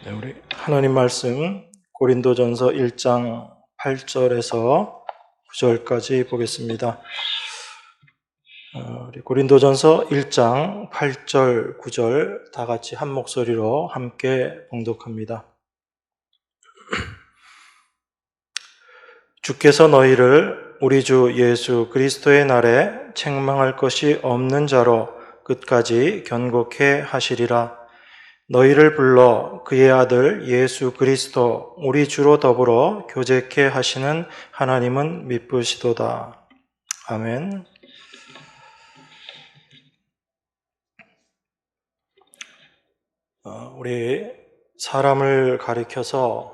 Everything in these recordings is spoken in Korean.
네, 우리 하나님 말씀 고린도전서 1장 8절에서 9절까지 보겠습니다. 우리 고린도전서 1장 8절, 9절 다 같이 한 목소리로 함께 봉독합니다. 주께서 너희를 우리 주 예수 그리스도의 날에 책망할 것이 없는 자로 끝까지 견고케 하시리라. 너희를 불러 그의 아들 예수 그리스도 우리 주로 더불어 교제케 하시는 하나님은 미쁘시도다. 아멘. 우리 사람을 가리켜서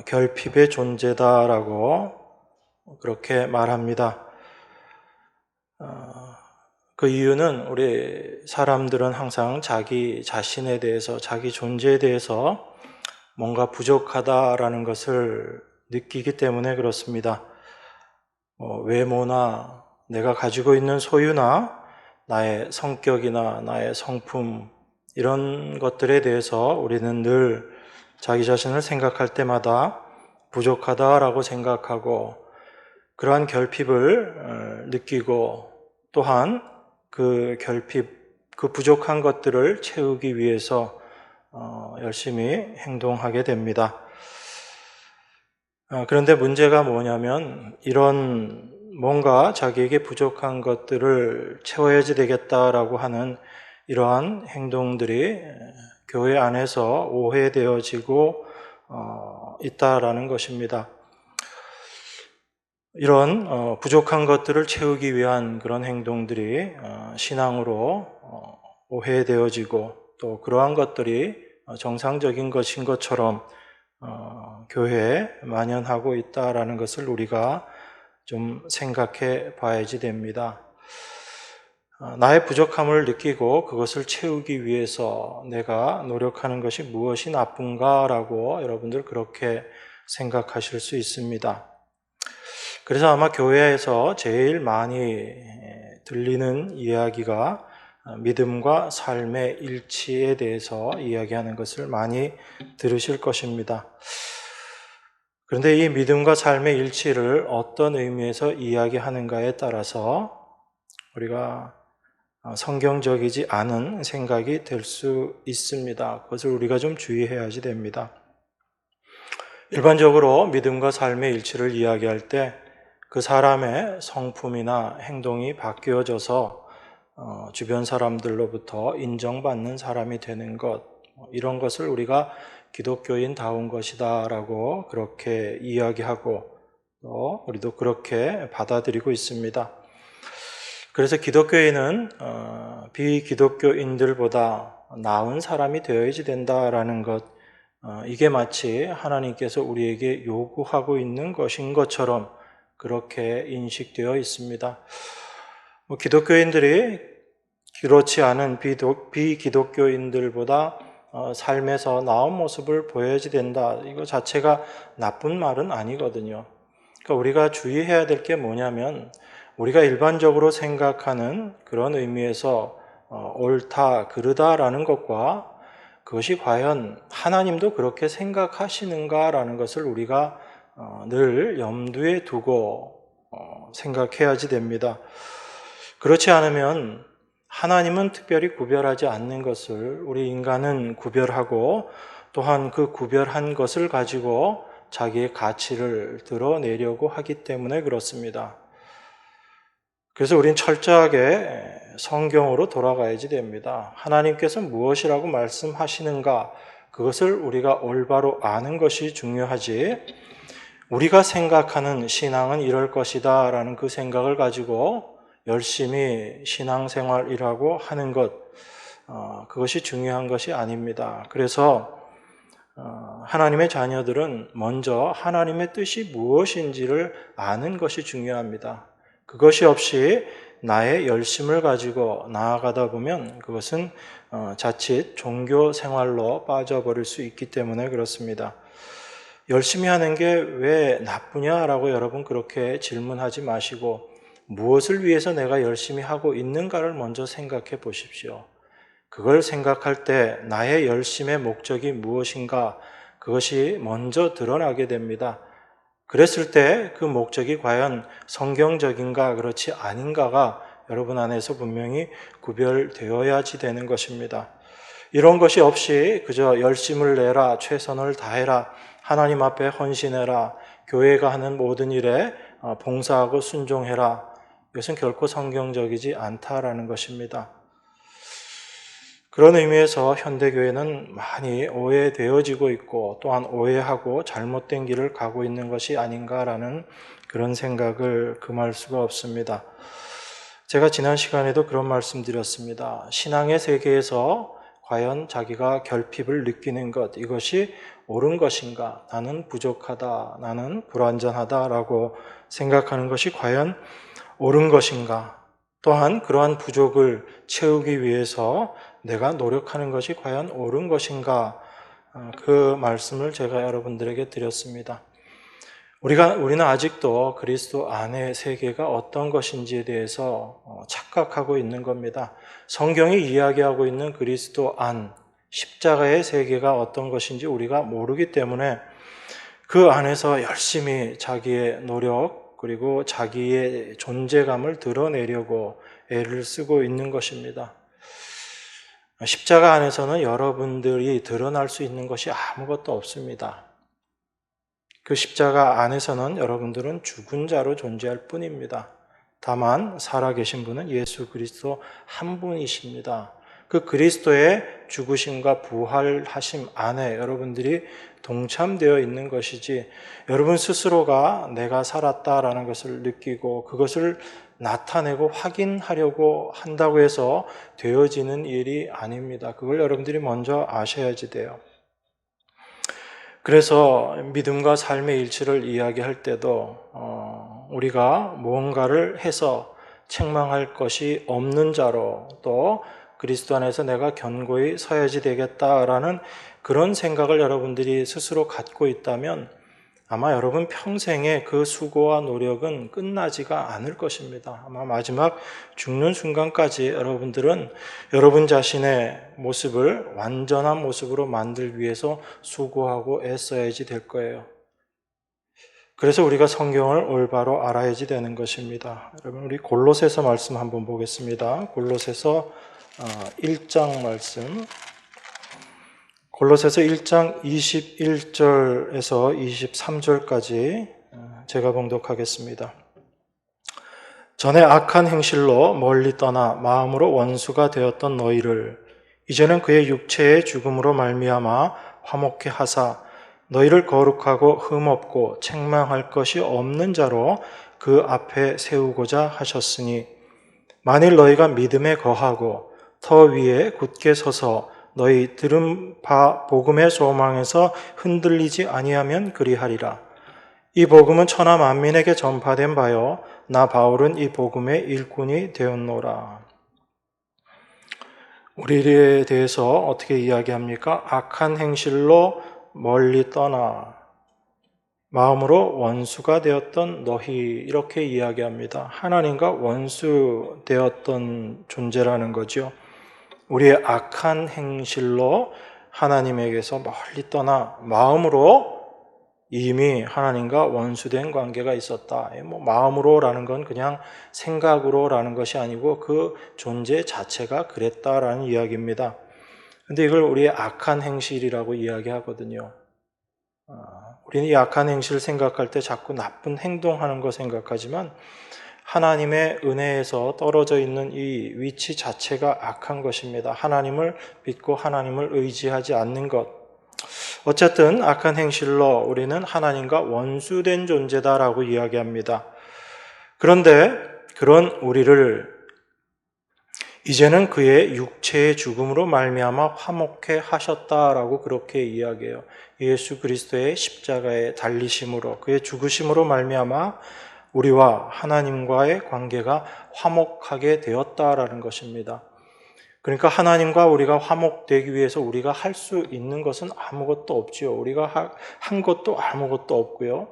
결핍의 존재다라고 그렇게 말합니다. 그 이유는 우리 사람들은 항상 자기 자신에 대해서, 자기 존재에 대해서 뭔가 부족하다라는 것을 느끼기 때문에 그렇습니다. 외모나 내가 가지고 있는 소유나 나의 성격이나 나의 성품, 이런 것들에 대해서 우리는 늘 자기 자신을 생각할 때마다 부족하다라고 생각하고 그러한 결핍을 느끼고 또한 그 결핍, 그 부족한 것들을 채우기 위해서 열심히 행동하게 됩니다. 그런데 문제가 뭐냐면 이런 뭔가 자기에게 부족한 것들을 채워야지 되겠다라고 하는 이러한 행동들이 교회 안에서 오해되어지고 있다라는 것입니다. 이런 부족한 것들을 채우기 위한 그런 행동들이 신앙으로 오해되어지고 또 그러한 것들이 정상적인 것인 것처럼 교회에 만연하고 있다라는 것을 우리가 좀 생각해 봐야지 됩니다. 나의 부족함을 느끼고 그것을 채우기 위해서 내가 노력하는 것이 무엇이 나쁜가라고 여러분들 그렇게 생각하실 수 있습니다. 그래서 아마 교회에서 제일 많이 들리는 이야기가 믿음과 삶의 일치에 대해서 이야기하는 것을 많이 들으실 것입니다. 그런데 이 믿음과 삶의 일치를 어떤 의미에서 이야기하는가에 따라서 우리가 성경적이지 않은 생각이 될 수 있습니다. 그것을 우리가 좀 주의해야지 됩니다. 일반적으로 믿음과 삶의 일치를 이야기할 때 그 사람의 성품이나 행동이 바뀌어져서 주변 사람들로부터 인정받는 사람이 되는 것, 이런 것을 우리가 기독교인다운 것이다 라고 그렇게 이야기하고 또 우리도 그렇게 받아들이고 있습니다. 그래서 기독교인은 비기독교인들보다 나은 사람이 되어야지 된다라는 것, 이게 마치 하나님께서 우리에게 요구하고 있는 것인 것처럼 그렇게 인식되어 있습니다. 기독교인들이 그렇지 않은 비기독교인들보다 삶에서 나은 모습을 보여야지 된다. 이거 자체가 나쁜 말은 아니거든요. 그러니까 우리가 주의해야 될 게 뭐냐면 우리가 일반적으로 생각하는 그런 의미에서 옳다, 그르다라는 것과 그것이 과연 하나님도 그렇게 생각하시는가라는 것을 우리가 늘 염두에 두고 생각해야지 됩니다. 그렇지 않으면 하나님은 특별히 구별하지 않는 것을 우리 인간은 구별하고 또한 그 구별한 것을 가지고 자기의 가치를 드러내려고 하기 때문에 그렇습니다. 그래서 우린 철저하게 성경으로 돌아가야지 됩니다. 하나님께서 무엇이라고 말씀하시는가, 그것을 우리가 올바로 아는 것이 중요하지, 우리가 생각하는 신앙은 이럴 것이다 라는 그 생각을 가지고 열심히 신앙생활이라고 하는 것, 그것이 중요한 것이 아닙니다. 그래서 하나님의 자녀들은 먼저 하나님의 뜻이 무엇인지를 아는 것이 중요합니다. 그것이 없이 나의 열심을 가지고 나아가다 보면 그것은 자칫 종교 생활로 빠져버릴 수 있기 때문에 그렇습니다. 열심히 하는 게 왜 나쁘냐라고 여러분 그렇게 질문하지 마시고 무엇을 위해서 내가 열심히 하고 있는가를 먼저 생각해 보십시오. 그걸 생각할 때 나의 열심의 목적이 무엇인가, 그것이 먼저 드러나게 됩니다. 그랬을 때 그 목적이 과연 성경적인가 그렇지 아닌가가 여러분 안에서 분명히 구별되어야지 되는 것입니다. 이런 것이 없이 그저 열심을 내라, 최선을 다해라, 하나님 앞에 헌신해라, 교회가 하는 모든 일에 봉사하고 순종해라, 이것은 결코 성경적이지 않다라는 것입니다. 그런 의미에서 현대교회는 많이 오해되어지고 있고 또한 오해하고 잘못된 길을 가고 있는 것이 아닌가라는 그런 생각을 금할 수가 없습니다. 제가 지난 시간에도 그런 말씀 드렸습니다. 신앙의 세계에서 과연 자기가 결핍을 느끼는 것, 이것이 옳은 것인가? 나는 부족하다, 나는 불완전하다라고 생각하는 것이 과연 옳은 것인가? 또한 그러한 부족을 채우기 위해서 내가 노력하는 것이 과연 옳은 것인가? 그 말씀을 제가 여러분들에게 드렸습니다. 우리는 아직도 그리스도 안의 세계가 어떤 것인지에 대해서 착각하고 있는 겁니다. 성경이 이야기하고 있는 그리스도 안, 십자가의 세계가 어떤 것인지 우리가 모르기 때문에 그 안에서 열심히 자기의 노력 그리고 자기의 존재감을 드러내려고 애를 쓰고 있는 것입니다. 십자가 안에서는 여러분들이 드러날 수 있는 것이 아무것도 없습니다. 그 십자가 안에서는 여러분들은 죽은 자로 존재할 뿐입니다. 다만 살아계신 분은 예수 그리스도 한 분이십니다. 그 그리스도의 죽으심과 부활하심 안에 여러분들이 동참되어 있는 것이지, 여러분 스스로가 내가 살았다라는 것을 느끼고 그것을 나타내고 확인하려고 한다고 해서 되어지는 일이 아닙니다. 그걸 여러분들이 먼저 아셔야지 돼요. 그래서 믿음과 삶의 일치를 이야기할 때도 우리가 무언가를 해서 책망할 것이 없는 자로, 또 그리스도 안에서 내가 견고히 서야지 되겠다라는 그런 생각을 여러분들이 스스로 갖고 있다면 아마 여러분 평생의 그 수고와 노력은 끝나지가 않을 것입니다. 아마 마지막 죽는 순간까지 여러분들은 여러분 자신의 모습을 완전한 모습으로 만들기 위해서 수고하고 애써야지 될 거예요. 그래서 우리가 성경을 올바로 알아야지 되는 것입니다. 여러분, 우리 골로새서 말씀 한번 보겠습니다. 골로새서 1장 말씀. 골로새서 1장 21절에서 23절까지 제가 봉독하겠습니다. 전에 악한 행실로 멀리 떠나 마음으로 원수가 되었던 너희를 이제는 그의 육체의 죽음으로 말미암아 화목케 하사 너희를 거룩하고 흠없고 책망할 것이 없는 자로 그 앞에 세우고자 하셨으니, 만일 너희가 믿음에 거하고 터 위에 굳게 서서 너희 들은 바 복음의 소망에서 흔들리지 아니하면 그리하리라. 이 복음은 천하 만민에게 전파된 바요 나 바울은 이 복음의 일꾼이 되었노라. 우리에 대해서 어떻게 이야기합니까? 악한 행실로 멀리 떠나 마음으로 원수가 되었던 너희, 이렇게 이야기합니다. 하나님과 원수 되었던 존재라는 거죠. 우리의 악한 행실로 하나님에게서 멀리 떠나 마음으로 이미 하나님과 원수된 관계가 있었다. 마음으로라는 건 그냥 생각으로라는 것이 아니고 그 존재 자체가 그랬다라는 이야기입니다. 근데 이걸 우리의 악한 행실이라고 이야기하거든요. 우리는 이 악한 행실을 생각할 때 자꾸 나쁜 행동하는 거 생각하지만 하나님의 은혜에서 떨어져 있는 이 위치 자체가 악한 것입니다. 하나님을 믿고 하나님을 의지하지 않는 것. 어쨌든 악한 행실로 우리는 하나님과 원수된 존재다라고 이야기합니다. 그런데 그런 우리를 이제는 그의 육체의 죽음으로 말미암아 화목케 하셨다라고 그렇게 이야기해요. 예수 그리스도의 십자가의 달리심으로, 그의 죽으심으로 말미암아 우리와 하나님과의 관계가 화목하게 되었다라는 것입니다. 그러니까 하나님과 우리가 화목되기 위해서 우리가 할 수 있는 것은 아무것도 없지요. 우리가 한 것도 아무것도 없고요.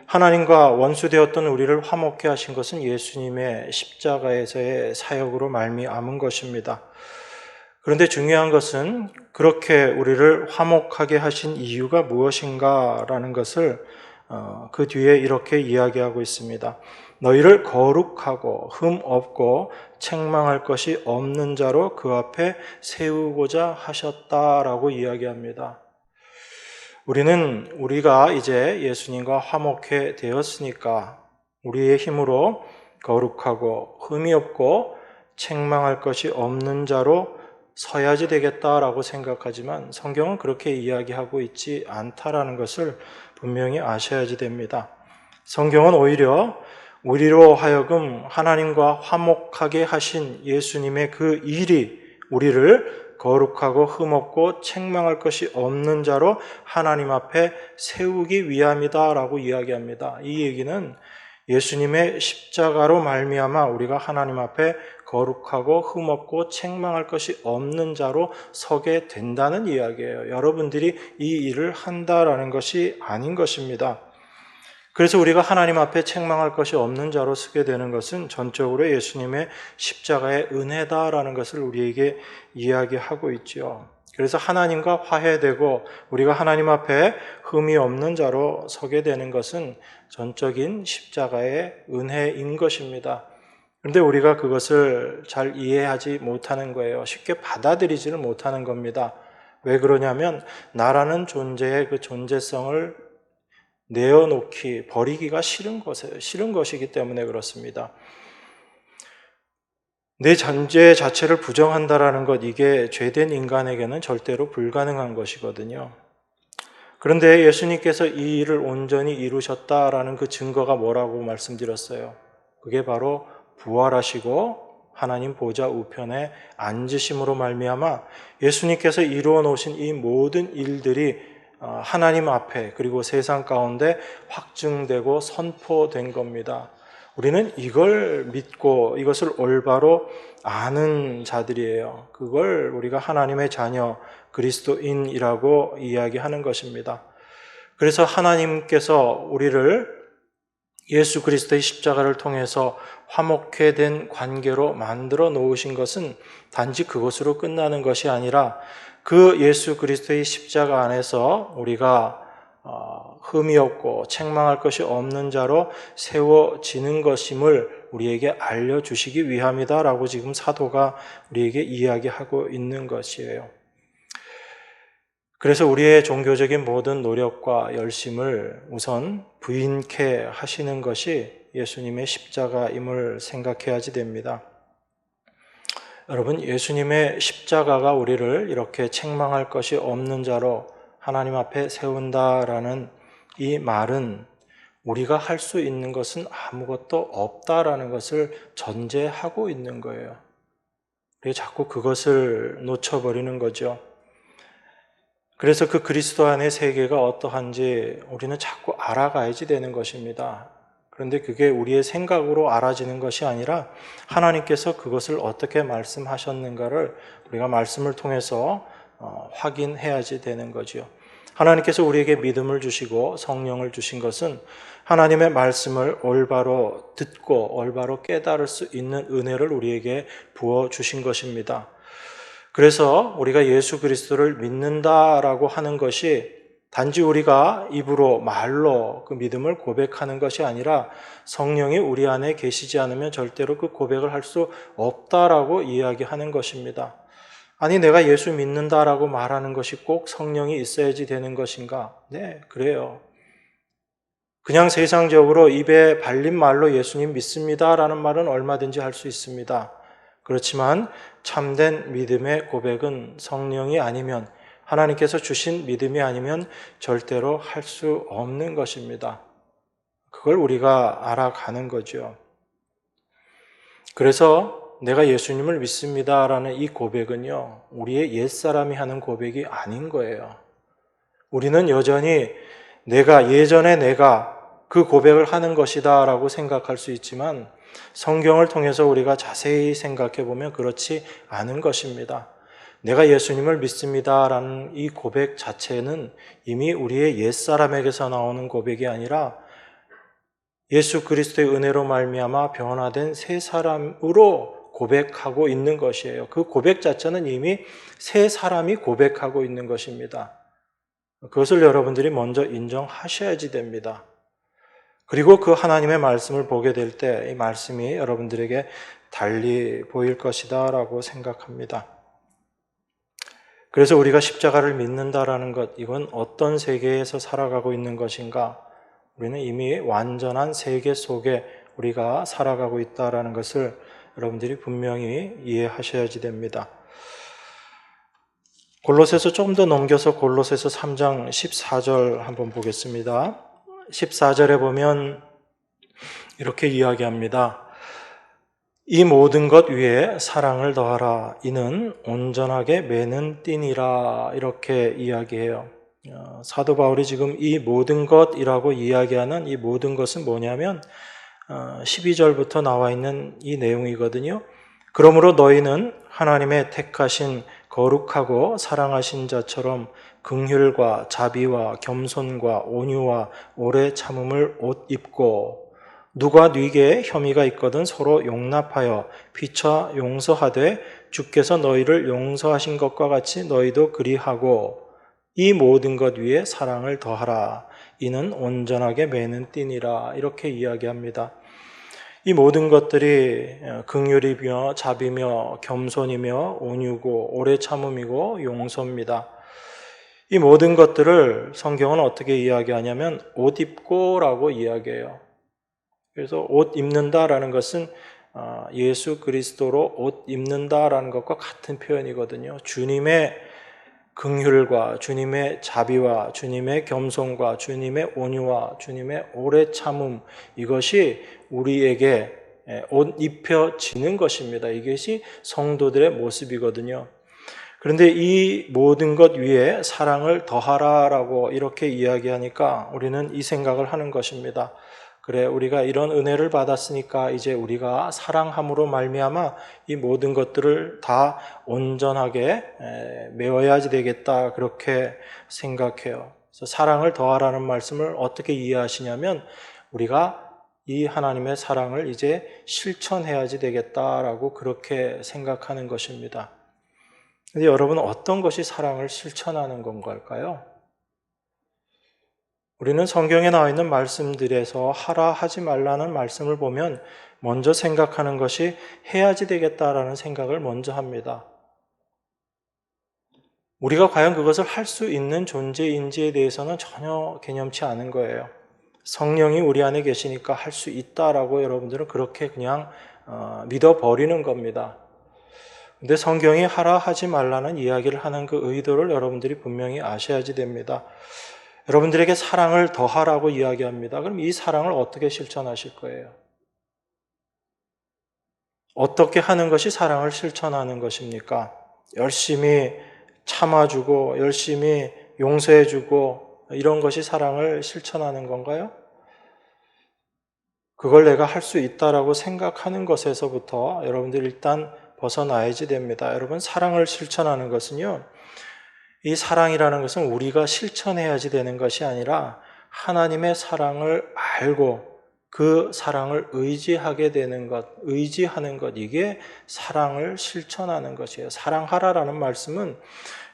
하나님과 원수되었던 우리를 화목케 하신 것은 예수님의 십자가에서의 사역으로 말미암은 것입니다. 그런데 중요한 것은 그렇게 우리를 화목하게 하신 이유가 무엇인가라는 것을 그 뒤에 이렇게 이야기하고 있습니다. 너희를 거룩하고 흠 없고 책망할 것이 없는 자로 그 앞에 세우고자 하셨다라고 이야기합니다. 우리가 이제 예수님과 화목해 되었으니까 우리의 힘으로 거룩하고 흠이 없고 책망할 것이 없는 자로 서야지 되겠다라고 생각하지만 성경은 그렇게 이야기하고 있지 않다라는 것을 분명히 아셔야지 됩니다. 성경은 오히려 우리로 하여금 하나님과 화목하게 하신 예수님의 그 일이 우리를 거룩하고 흠없고 책망할 것이 없는 자로 하나님 앞에 세우기 위함이다라고 이야기합니다. 이 얘기는 예수님의 십자가로 말미암아 우리가 하나님 앞에 거룩하고 흠없고 책망할 것이 없는 자로 서게 된다는 이야기예요. 여러분들이 이 일을 한다라는 것이 아닌 것입니다. 그래서 우리가 하나님 앞에 책망할 것이 없는 자로 서게 되는 것은 전적으로 예수님의 십자가의 은혜다라는 것을 우리에게 이야기하고 있죠. 그래서 하나님과 화해되고 우리가 하나님 앞에 흠이 없는 자로 서게 되는 것은 전적인 십자가의 은혜인 것입니다. 그런데 우리가 그것을 잘 이해하지 못하는 거예요. 쉽게 받아들이지를 못하는 겁니다. 왜 그러냐면 나라는 존재의 그 존재성을 내어놓기, 버리기가 싫은 것이기 때문에 그렇습니다. 내 존재 자체를 부정한다라는 것, 이게 죄된 인간에게는 절대로 불가능한 것이거든요. 그런데 예수님께서 이 일을 온전히 이루셨다라는 그 증거가 뭐라고 말씀드렸어요? 그게 바로 부활하시고 하나님 보좌 우편에 앉으심으로 말미암아 예수님께서 이루어 놓으신 이 모든 일들이 하나님 앞에 그리고 세상 가운데 확증되고 선포된 겁니다. 우리는 이걸 믿고 이것을 올바로 아는 자들이에요. 그걸 우리가 하나님의 자녀, 그리스도인이라고 이야기하는 것입니다. 그래서 하나님께서 우리를 예수 그리스도의 십자가를 통해서 화목해 된 관계로 만들어 놓으신 것은 단지 그것으로 끝나는 것이 아니라 그 예수 그리스도의 십자가 안에서 우리가 흠이 없고 책망할 것이 없는 자로 세워지는 것임을 우리에게 알려주시기 위함이다라고 지금 사도가 우리에게 이야기하고 있는 것이에요. 그래서 우리의 종교적인 모든 노력과 열심을 우선 부인케 하시는 것이 예수님의 십자가임을 생각해야지 됩니다. 여러분, 예수님의 십자가가 우리를 이렇게 책망할 것이 없는 자로 하나님 앞에 세운다라는 이 말은 우리가 할 수 있는 것은 아무것도 없다라는 것을 전제하고 있는 거예요. 우리가 자꾸 그것을 놓쳐버리는 거죠. 그래서 그 그리스도 안의 세계가 어떠한지 우리는 자꾸 알아가야지 되는 것입니다. 그런데 그게 우리의 생각으로 알아지는 것이 아니라 하나님께서 그것을 어떻게 말씀하셨는가를 우리가 말씀을 통해서 확인해야지 되는 거죠. 하나님께서 우리에게 믿음을 주시고 성령을 주신 것은 하나님의 말씀을 올바로 듣고 올바로 깨달을 수 있는 은혜를 우리에게 부어주신 것입니다. 그래서 우리가 예수 그리스도를 믿는다라고 하는 것이 단지 우리가 입으로 말로 그 믿음을 고백하는 것이 아니라 성령이 우리 안에 계시지 않으면 절대로 그 고백을 할 수 없다라고 이야기하는 것입니다. 아니, 내가 예수 믿는다라고 말하는 것이 꼭 성령이 있어야지 되는 것인가? 네, 그래요. 그냥 세상적으로 입에 발린 말로 예수님 믿습니다라는 말은 얼마든지 할 수 있습니다. 그렇지만 참된 믿음의 고백은 성령이 아니면, 하나님께서 주신 믿음이 아니면 절대로 할 수 없는 것입니다. 그걸 우리가 알아가는 거죠. 그래서 내가 예수님을 믿습니다라는 이 고백은요, 우리의 옛사람이 하는 고백이 아닌 거예요. 우리는 여전히 예전에 내가 그 고백을 하는 것이다 라고 생각할 수 있지만 성경을 통해서 우리가 자세히 생각해 보면 그렇지 않은 것입니다. 내가 예수님을 믿습니다라는 이 고백 자체는 이미 우리의 옛사람에게서 나오는 고백이 아니라 예수 그리스도의 은혜로 말미암아 변화된 새 사람으로 고백하고 있는 것이에요. 그 고백 자체는 이미 새 사람이 고백하고 있는 것입니다. 그것을 여러분들이 먼저 인정하셔야지 됩니다. 그리고 그 하나님의 말씀을 보게 될 때 이 말씀이 여러분들에게 달리 보일 것이다 라고 생각합니다. 그래서 우리가 십자가를 믿는다라는 것, 이건 어떤 세계에서 살아가고 있는 것인가? 우리는 이미 완전한 세계 속에 우리가 살아가고 있다라는 것을 여러분들이 분명히 이해하셔야지 됩니다. 골로새서 조금 더 넘겨서 골로새서 3장 14절 한번 보겠습니다. 14절에 보면 이렇게 이야기합니다. 이 모든 것 위에 사랑을 더하라. 이는 온전하게 매는 띠니라. 이렇게 이야기해요. 사도 바울이 지금 이 모든 것이라고 이야기하는 이 모든 것은 뭐냐면 12절부터 나와 있는 이 내용이거든요. 그러므로 너희는 하나님의 택하신 거룩하고 사랑하신 자처럼 긍휼과 자비와 겸손과 온유와 오래 참음을 옷 입고 누가 네게 혐의가 있거든 서로 용납하여 피차 용서하되 주께서 너희를 용서하신 것과 같이 너희도 그리하고 이 모든 것 위에 사랑을 더하라. 이는 온전하게 매는 띠니라. 이렇게 이야기합니다. 이 모든 것들이 긍휼이며 자비며 겸손이며 온유고 오래 참음이고 용서입니다. 이 모든 것들을 성경은 어떻게 이야기하냐면 옷 입고라고 이야기해요. 그래서 옷 입는다라는 것은 예수 그리스도로 옷 입는다라는 것과 같은 표현이거든요. 주님의 긍휼과 주님의 자비와 주님의 겸손과 주님의 온유와 주님의 오래 참음, 이것이 우리에게 옷 입혀지는 것입니다. 이것이 성도들의 모습이거든요. 그런데 이 모든 것 위에 사랑을 더하라라고 이렇게 이야기하니까 우리는 이 생각을 하는 것입니다. 그래, 우리가 이런 은혜를 받았으니까 이제 우리가 사랑함으로 말미암아 이 모든 것들을 다 온전하게 메워야지 되겠다, 그렇게 생각해요. 그래서 사랑을 더하라는 말씀을 어떻게 이해하시냐면 우리가 이 하나님의 사랑을 이제 실천해야지 되겠다라고 그렇게 생각하는 것입니다. 근데 여러분, 어떤 것이 사랑을 실천하는 건가요? 우리는 성경에 나와 있는 말씀들에서 하라 하지 말라는 말씀을 보면 먼저 생각하는 것이 해야지 되겠다라는 생각을 먼저 합니다. 우리가 과연 그것을 할 수 있는 존재인지에 대해서는 전혀 개념치 않은 거예요. 성령이 우리 안에 계시니까 할 수 있다라고 여러분들은 그렇게 그냥 믿어버리는 겁니다. 근데 성경이 하라 하지 말라는 이야기를 하는 그 의도를 여러분들이 분명히 아셔야지 됩니다. 여러분들에게 사랑을 더하라고 이야기합니다. 그럼 이 사랑을 어떻게 실천하실 거예요? 어떻게 하는 것이 사랑을 실천하는 것입니까? 열심히 참아주고 열심히 용서해주고 이런 것이 사랑을 실천하는 건가요? 그걸 내가 할 수 있다라고 생각하는 것에서부터 여러분들이 일단 벗어나야지 됩니다. 여러분, 사랑을 실천하는 것은요, 이 사랑이라는 것은 우리가 실천해야지 되는 것이 아니라 하나님의 사랑을 알고 그 사랑을 의지하게 되는 것, 의지하는 것, 이게 사랑을 실천하는 것이에요. 사랑하라라는 말씀은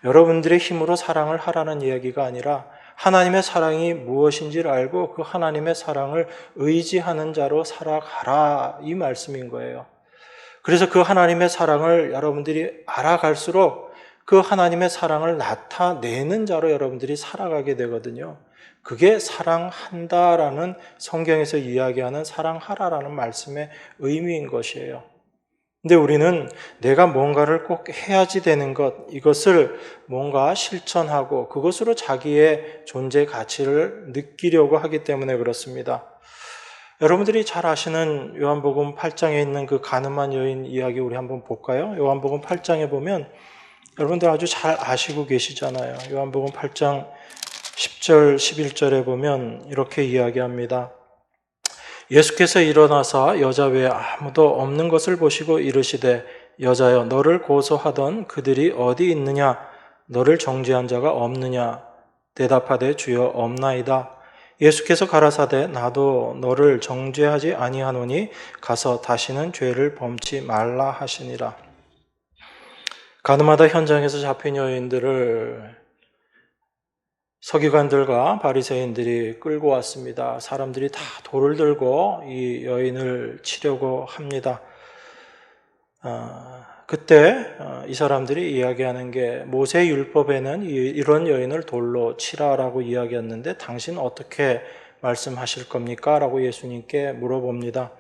여러분들의 힘으로 사랑을 하라는 이야기가 아니라 하나님의 사랑이 무엇인지를 알고 그 하나님의 사랑을 의지하는 자로 살아가라, 이 말씀인 거예요. 그래서 그 하나님의 사랑을 여러분들이 알아갈수록 그 하나님의 사랑을 나타내는 자로 여러분들이 살아가게 되거든요. 그게 사랑한다라는 성경에서 이야기하는 사랑하라라는 말씀의 의미인 것이에요. 근데 우리는 내가 뭔가를 꼭 해야지 되는 것, 이것을 뭔가 실천하고 그것으로 자기의 존재 가치를 느끼려고 하기 때문에 그렇습니다. 여러분들이 잘 아시는 요한복음 8장에 있는 그 가늠한 여인 이야기 우리 한번 볼까요? 요한복음 8장에 보면 여러분들 아주 잘 아시고 계시잖아요. 요한복음 8장 10절, 11절에 보면 이렇게 이야기합니다. 예수께서 일어나사 여자 외에 아무도 없는 것을 보시고 이르시되 여자여, 너를 고소하던 그들이 어디 있느냐? 너를 정죄한 자가 없느냐? 대답하되 주여, 없나이다. 예수께서 가라사대 나도 너를 정죄하지 아니하노니 가서 다시는 죄를 범치 말라 하시니라. 가늠하다 현장에서 잡힌 여인들을 서기관들과 바리새인들이 끌고 왔습니다. 사람들이 다 돌을 들고 이 여인을 치려고 합니다. 그때 이 사람들이 이야기하는 게 모세 율법에는 이런 여인을 돌로 치라라고 이야기했는데 당신 어떻게 말씀하실 겁니까? 라고 예수님께 물어봅니다.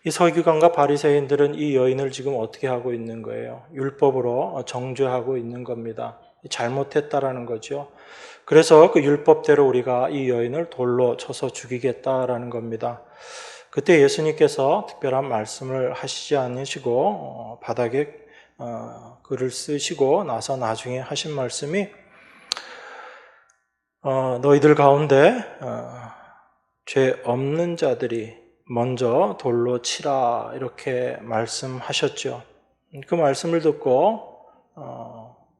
이 서기관과 바리새인들은 이 여인을 지금 어떻게 하고 있는 거예요? 율법으로 정죄하고 있는 겁니다. 잘못했다라는 거죠. 그래서 그 율법대로 우리가 이 여인을 돌로 쳐서 죽이겠다라는 겁니다. 그때 예수님께서 특별한 말씀을 하시지 않으시고 바닥에 글을 쓰시고 나서 나중에 하신 말씀이 너희들 가운데 죄 없는 자들이 먼저 돌로 치라 이렇게 말씀하셨죠. 그 말씀을 듣고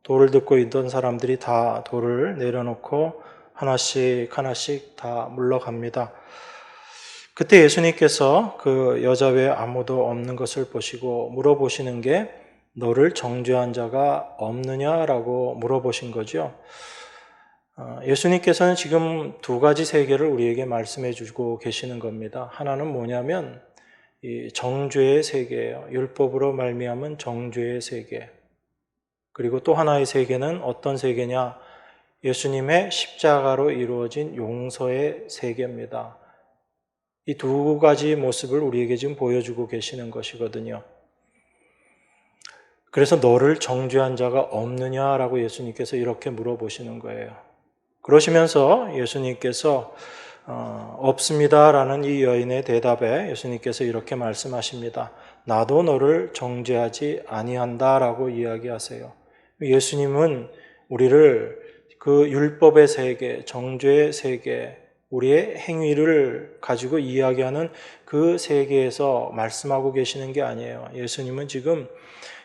돌을 듣고 있던 사람들이 다 돌을 내려놓고 하나씩 하나씩 다 물러갑니다. 그때 예수님께서 그 여자 외에 아무도 없는 것을 보시고 물어보시는 게 너를 정죄한 자가 없느냐라고 물어보신 거죠. 예수님께서는 지금 두 가지 세계를 우리에게 말씀해 주고 계시는 겁니다. 하나는 뭐냐면 이 정죄의 세계예요. 율법으로 말미암은 정죄의 세계. 그리고 또 하나의 세계는 어떤 세계냐? 예수님의 십자가로 이루어진 용서의 세계입니다. 이 두 가지 모습을 우리에게 지금 보여주고 계시는 것이거든요. 그래서 너를 정죄한 자가 없느냐라고 예수님께서 이렇게 물어보시는 거예요. 그러시면서 예수님께서 없습니다라는 이 여인의 대답에 예수님께서 이렇게 말씀하십니다. 나도 너를 정죄하지 아니한다라고 이야기하세요. 예수님은 우리를 그 율법의 세계, 정죄의 세계, 우리의 행위를 가지고 이야기하는 그 세계에서 말씀하고 계시는 게 아니에요. 예수님은 지금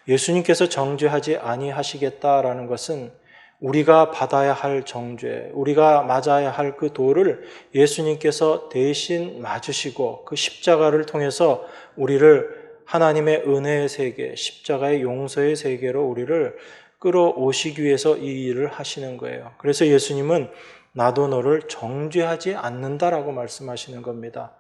예수님께서 정죄하지 아니하시겠다라는 것은 우리가 받아야 할 정죄, 우리가 맞아야 할 그 도를 예수님께서 대신 맞으시고 그 십자가를 통해서 우리를 하나님의 은혜의 세계, 십자가의 용서의 세계로 우리를 끌어오시기 위해서 이 일을 하시는 거예요. 그래서 예수님은 나도 너를 정죄하지 않는다라고 말씀하시는 겁니다.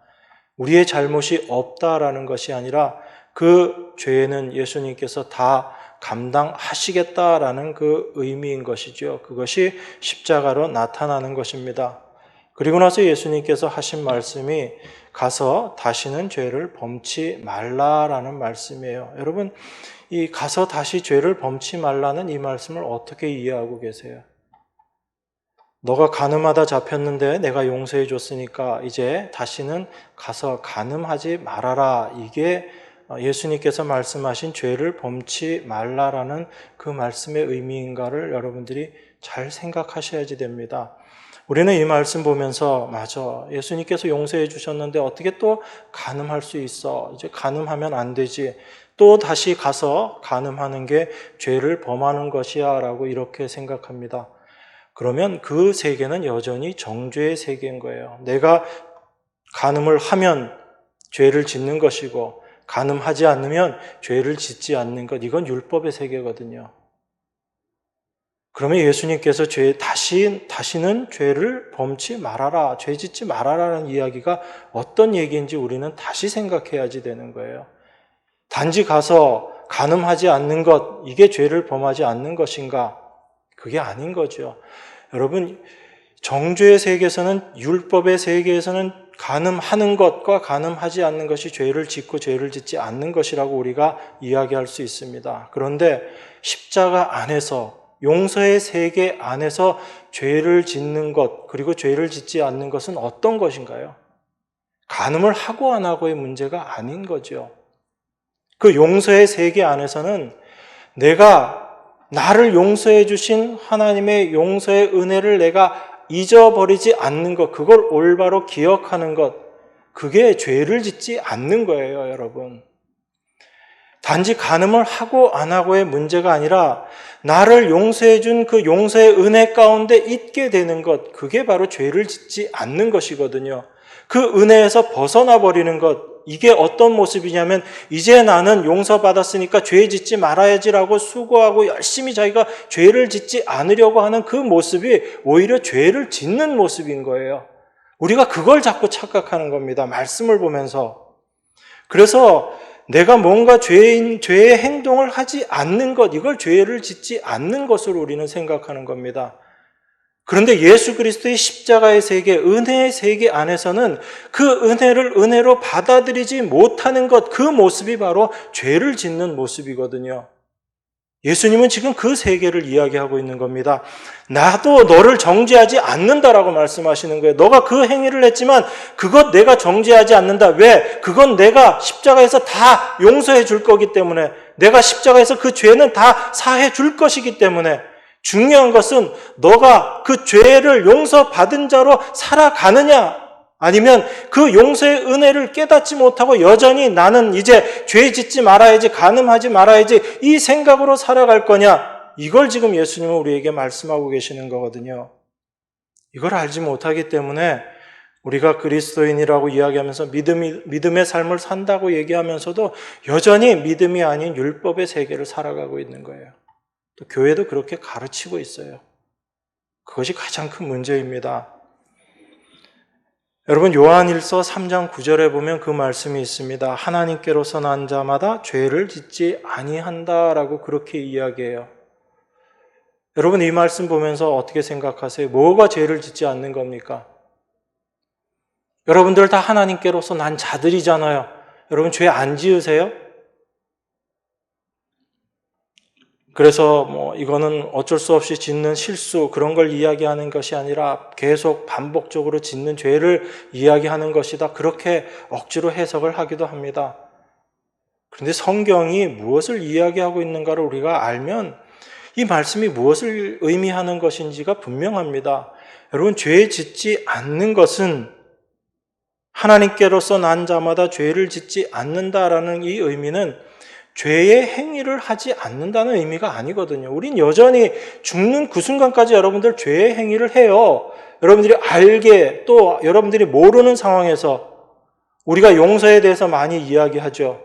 우리의 잘못이 없다라는 것이 아니라 그 죄는 예수님께서 다 감당하시겠다라는 그 의미인 것이죠. 그것이 십자가로 나타나는 것입니다. 그리고 나서 예수님께서 하신 말씀이 가서 다시는 죄를 범치 말라라는 말씀이에요. 여러분, 이 가서 다시 죄를 범치 말라는 이 말씀을 어떻게 이해하고 계세요? 너가 간음하다 잡혔는데 내가 용서해 줬으니까 이제 다시는 가서 간음하지 말아라. 이게 예수님께서 말씀하신 죄를 범치 말라라는 그 말씀의 의미인가를 여러분들이 잘 생각하셔야지 됩니다. 우리는 이 말씀 보면서 맞아, 예수님께서 용서해 주셨는데 어떻게 또 간음할 수 있어? 이제 간음하면 안 되지. 또 다시 가서 간음하는 게 죄를 범하는 것이야 라고 이렇게 생각합니다. 그러면 그 세계는 여전히 정죄의 세계인 거예요. 내가 간음을 하면 죄를 짓는 것이고 간음하지 않으면 죄를 짓지 않는 것, 이건 율법의 세계거든요. 그러면 예수님께서 다시는 죄를 범치 말아라, 죄 짓지 말아라는 이야기가 어떤 얘기인지 우리는 다시 생각해야지 되는 거예요. 단지 가서 간음하지 않는 것, 이게 죄를 범하지 않는 것인가? 그게 아닌 거죠. 여러분, 정죄의 세계에서는, 율법의 세계에서는 간음하는 것과 간음하지 않는 것이 죄를 짓고 죄를 짓지 않는 것이라고 우리가 이야기할 수 있습니다. 그런데 십자가 안에서, 용서의 세계 안에서 죄를 짓는 것, 그리고 죄를 짓지 않는 것은 어떤 것인가요? 간음을 하고 안 하고의 문제가 아닌 거죠. 그 용서의 세계 안에서는 내가 나를 용서해 주신 하나님의 용서의 은혜를 내가 잊어버리지 않는 것, 그걸 올바로 기억하는 것, 그게 죄를 짓지 않는 거예요, 여러분. 단지 간음을 하고 안 하고의 문제가 아니라 나를 용서해 준 그 용서의 은혜 가운데 있게 되는 것, 그게 바로 죄를 짓지 않는 것이거든요. 그 은혜에서 벗어나 버리는 것, 이게 어떤 모습이냐면 이제 나는 용서받았으니까 죄 짓지 말아야지라고 수고하고 열심히 자기가 죄를 짓지 않으려고 하는 그 모습이 오히려 죄를 짓는 모습인 거예요. 우리가 그걸 자꾸 착각하는 겁니다. 말씀을 보면서. 그래서 내가 뭔가 죄의 행동을 하지 않는 것, 이걸 죄를 짓지 않는 것으로 우리는 생각하는 겁니다. 그런데 예수 그리스도의 십자가의 세계, 은혜의 세계 안에서는 그 은혜를 은혜로 받아들이지 못하는 것, 그 모습이 바로 죄를 짓는 모습이거든요. 예수님은 지금 그 세계를 이야기하고 있는 겁니다. 나도 너를 정죄하지 않는다라고 말씀하시는 거예요. 너가 그 행위를 했지만 그것 내가 정죄하지 않는다. 왜? 그건 내가 십자가에서 다 용서해 줄 거기 때문에, 내가 십자가에서 그 죄는 다 사해 줄 것이기 때문에, 중요한 것은 너가 그 죄를 용서받은 자로 살아가느냐, 아니면 그 용서의 은혜를 깨닫지 못하고 여전히 나는 이제 죄 짓지 말아야지, 간음하지 말아야지 이 생각으로 살아갈 거냐, 이걸 지금 예수님은 우리에게 말씀하고 계시는 거거든요. 이걸 알지 못하기 때문에 우리가 그리스도인이라고 이야기하면서 믿음의 삶을 산다고 얘기하면서도 여전히 믿음이 아닌 율법의 세계를 살아가고 있는 거예요. 또 교회도 그렇게 가르치고 있어요. 그것이 가장 큰 문제입니다. 여러분, 요한일서 3장 9절에 보면 그 말씀이 있습니다. 하나님께로서 난 자마다 죄를 짓지 아니한다라고 그렇게 이야기해요. 여러분, 이 말씀 보면서 어떻게 생각하세요? 뭐가 죄를 짓지 않는 겁니까? 여러분들 다 하나님께로서 난 자들이잖아요. 여러분, 죄 안 지으세요? 그래서 이거는 어쩔 수 없이 짓는 실수, 그런 걸 이야기하는 것이 아니라 계속 반복적으로 짓는 죄를 이야기하는 것이다. 그렇게 억지로 해석을 하기도 합니다. 그런데 성경이 무엇을 이야기하고 있는가를 우리가 알면 이 말씀이 무엇을 의미하는 것인지가 분명합니다. 여러분, 죄 짓지 않는 것은 하나님께로서 난 자마다 죄를 짓지 않는다라는 이 의미는 죄의 행위를 하지 않는다는 의미가 아니거든요. 우린 여전히 죽는 그 순간까지 여러분들 죄의 행위를 해요. 여러분들이 알게, 또 여러분들이 모르는 상황에서 우리가 용서에 대해서 많이 이야기하죠.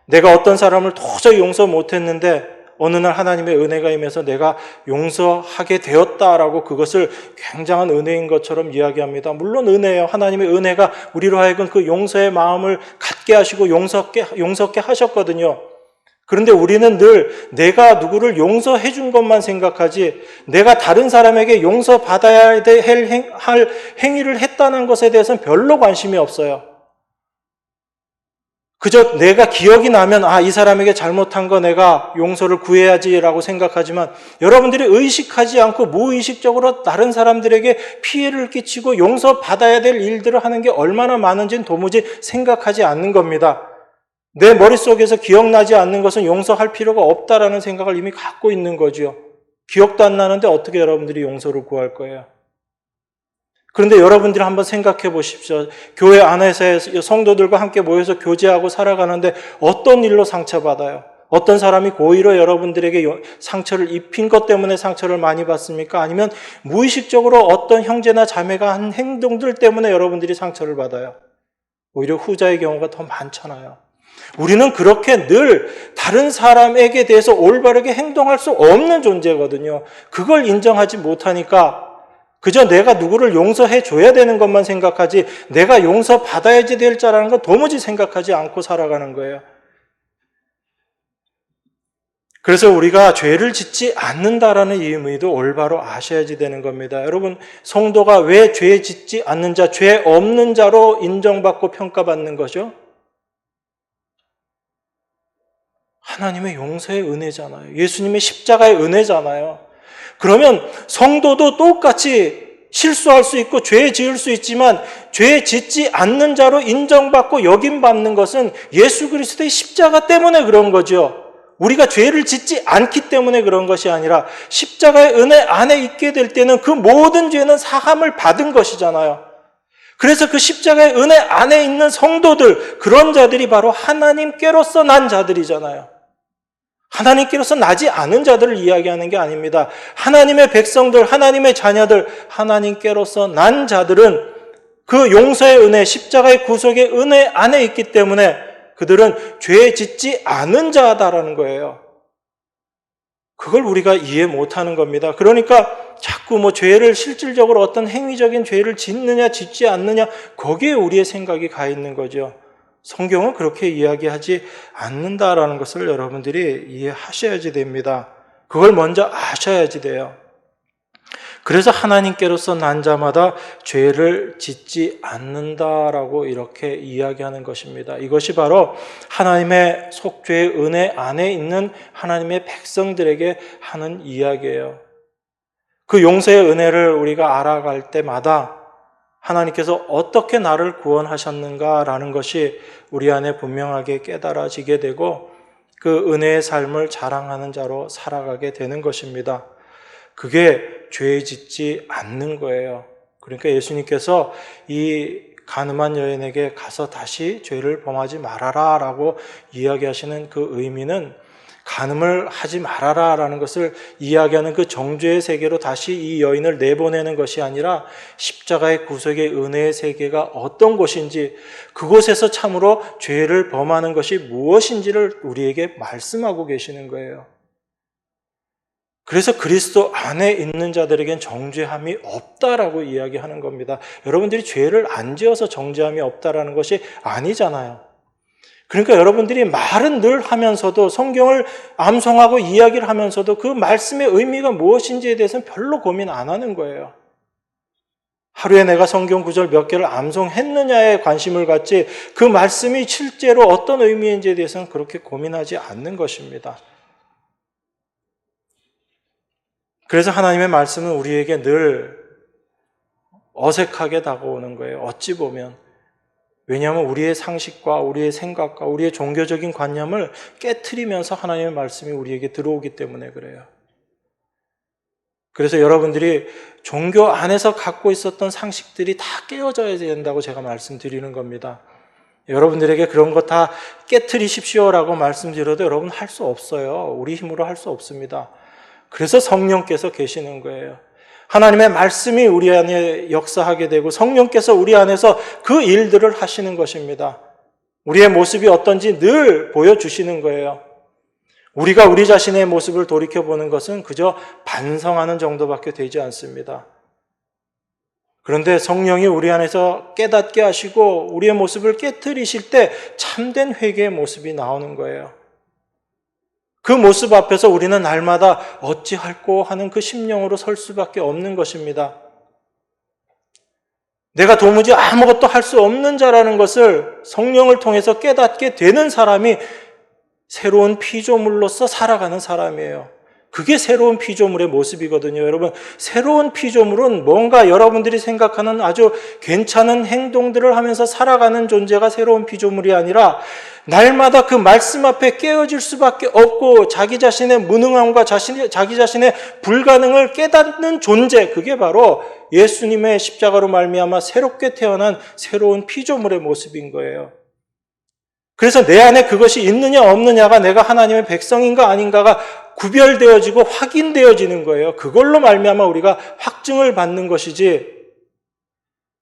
내가 어떤 사람을 도저히 용서 못했는데 어느 날 하나님의 은혜가 임해서 내가 용서하게 되었다라고 그것을 굉장한 은혜인 것처럼 이야기합니다. 물론 은혜예요. 하나님의 은혜가 우리로 하여금 그 용서의 마음을 갖게 하시고 용서케 하셨거든요. 그런데 우리는 늘 내가 누구를 용서해 준 것만 생각하지, 내가 다른 사람에게 용서받아야 할 행위를 했다는 것에 대해서는 별로 관심이 없어요. 그저 내가 기억이 나면 이 사람에게 잘못한 거 내가 용서를 구해야지라고 생각하지만, 여러분들이 의식하지 않고 무의식적으로 다른 사람들에게 피해를 끼치고 용서받아야 될 일들을 하는 게 얼마나 많은지는 도무지 생각하지 않는 겁니다. 내 머릿속에서 기억나지 않는 것은 용서할 필요가 없다라는 생각을 이미 갖고 있는 거죠. 기억도 안 나는데 어떻게 여러분들이 용서를 구할 거예요? 그런데 여러분들이 한번 생각해 보십시오. 교회 안에서 성도들과 함께 모여서 교제하고 살아가는데 어떤 일로 상처받아요? 어떤 사람이 고의로 여러분들에게 상처를 입힌 것 때문에 상처를 많이 받습니까? 아니면 무의식적으로 어떤 형제나 자매가 한 행동들 때문에 여러분들이 상처를 받아요? 오히려 후자의 경우가 더 많잖아요. 우리는 그렇게 늘 다른 사람에게 대해서 올바르게 행동할 수 없는 존재거든요. 그걸 인정하지 못하니까 그저 내가 누구를 용서해 줘야 되는 것만 생각하지, 내가 용서받아야지 될 자라는 건 도무지 생각하지 않고 살아가는 거예요. 그래서 우리가 죄를 짓지 않는다라는 이 의미도 올바로 아셔야지 되는 겁니다. 여러분, 성도가 왜 죄 짓지 않는 자, 죄 없는 자로 인정받고 평가받는 거죠? 하나님의 용서의 은혜잖아요. 예수님의 십자가의 은혜잖아요. 그러면 성도도 똑같이 실수할 수 있고 죄 지을 수 있지만 죄 짓지 않는 자로 인정받고 여김받는 것은 예수 그리스도의 십자가 때문에 그런 거죠. 우리가 죄를 짓지 않기 때문에 그런 것이 아니라 십자가의 은혜 안에 있게 될 때는 그 모든 죄는 사함을 받은 것이잖아요. 그래서 그 십자가의 은혜 안에 있는 성도들, 그런 자들이 바로 하나님께로서 난 자들이잖아요. 하나님께로서 나지 않은 자들을 이야기하는 게 아닙니다. 하나님의 백성들, 하나님의 자녀들, 하나님께로서 난 자들은 그 용서의 은혜, 십자가의 구속의 은혜 안에 있기 때문에 그들은 죄 짓지 않은 자다라는 거예요. 그걸 우리가 이해 못하는 겁니다. 그러니까 자꾸 죄를 실질적으로 어떤 행위적인 죄를 짓느냐 짓지 않느냐 거기에 우리의 생각이 가 있는 거죠. 성경은 그렇게 이야기하지 않는다라는 것을 여러분들이 이해하셔야지 됩니다. 그걸 먼저 아셔야지 돼요. 그래서 하나님께로서 난 자마다 죄를 짓지 않는다라고 이렇게 이야기하는 것입니다. 이것이 바로 하나님의 속죄의 은혜 안에 있는 하나님의 백성들에게 하는 이야기예요. 그 용서의 은혜를 우리가 알아갈 때마다 하나님께서 어떻게 나를 구원하셨는가라는 것이 우리 안에 분명하게 깨달아지게 되고 그 은혜의 삶을 자랑하는 자로 살아가게 되는 것입니다. 그게 죄 짓지 않는 거예요. 그러니까 예수님께서 이 가늠한 여인에게 가서 다시 죄를 범하지 말아라 라고 이야기하시는 그 의미는 간음을 하지 말아라라는 것을 이야기하는 그 정죄의 세계로 다시 이 여인을 내보내는 것이 아니라 십자가의 구속의 은혜의 세계가 어떤 곳인지, 그곳에서 참으로 죄를 범하는 것이 무엇인지를 우리에게 말씀하고 계시는 거예요. 그래서 그리스도 안에 있는 자들에겐 정죄함이 없다라고 이야기하는 겁니다. 여러분들이 죄를 안 지어서 정죄함이 없다라는 것이 아니잖아요. 그러니까 여러분들이 말은 늘 하면서도, 성경을 암송하고 이야기를 하면서도 그 말씀의 의미가 무엇인지에 대해서는 별로 고민 안 하는 거예요. 하루에 내가 성경 구절 몇 개를 암송했느냐에 관심을 갖지 그 말씀이 실제로 어떤 의미인지에 대해서는 그렇게 고민하지 않는 것입니다. 그래서 하나님의 말씀은 우리에게 늘 어색하게 다가오는 거예요. 어찌 보면. 왜냐하면 우리의 상식과 우리의 생각과 우리의 종교적인 관념을 깨트리면서 하나님의 말씀이 우리에게 들어오기 때문에 그래요. 그래서 여러분들이 종교 안에서 갖고 있었던 상식들이 다 깨어져야 된다고 제가 말씀드리는 겁니다. 여러분들에게 그런 거 다 깨트리십시오라고 말씀드려도 여러분 할 수 없어요. 우리 힘으로 할 수 없습니다. 그래서 성령께서 계시는 거예요. 하나님의 말씀이 우리 안에 역사하게 되고 성령께서 우리 안에서 그 일들을 하시는 것입니다. 우리의 모습이 어떤지 늘 보여주시는 거예요. 우리가 우리 자신의 모습을 돌이켜보는 것은 그저 반성하는 정도밖에 되지 않습니다. 그런데 성령이 우리 안에서 깨닫게 하시고 우리의 모습을 깨트리실 때 참된 회개의 모습이 나오는 거예요. 그 모습 앞에서 우리는 날마다 어찌할꼬 하는 그 심령으로 설 수밖에 없는 것입니다. 내가 도무지 아무것도 할 수 없는 자라는 것을 성령을 통해서 깨닫게 되는 사람이 새로운 피조물로서 살아가는 사람이에요. 그게 새로운 피조물의 모습이거든요. 여러분, 새로운 피조물은 뭔가 여러분들이 생각하는 아주 괜찮은 행동들을 하면서 살아가는 존재가 새로운 피조물이 아니라 날마다 그 말씀 앞에 깨어질 수밖에 없고 자기 자신의 무능함과 자기 자신의 불가능을 깨닫는 존재, 그게 바로 예수님의 십자가로 말미암아 새롭게 태어난 새로운 피조물의 모습인 거예요. 그래서 내 안에 그것이 있느냐 없느냐가 내가 하나님의 백성인가 아닌가가 구별되어지고 확인되어지는 거예요. 그걸로 말미암아 우리가 확증을 받는 것이지,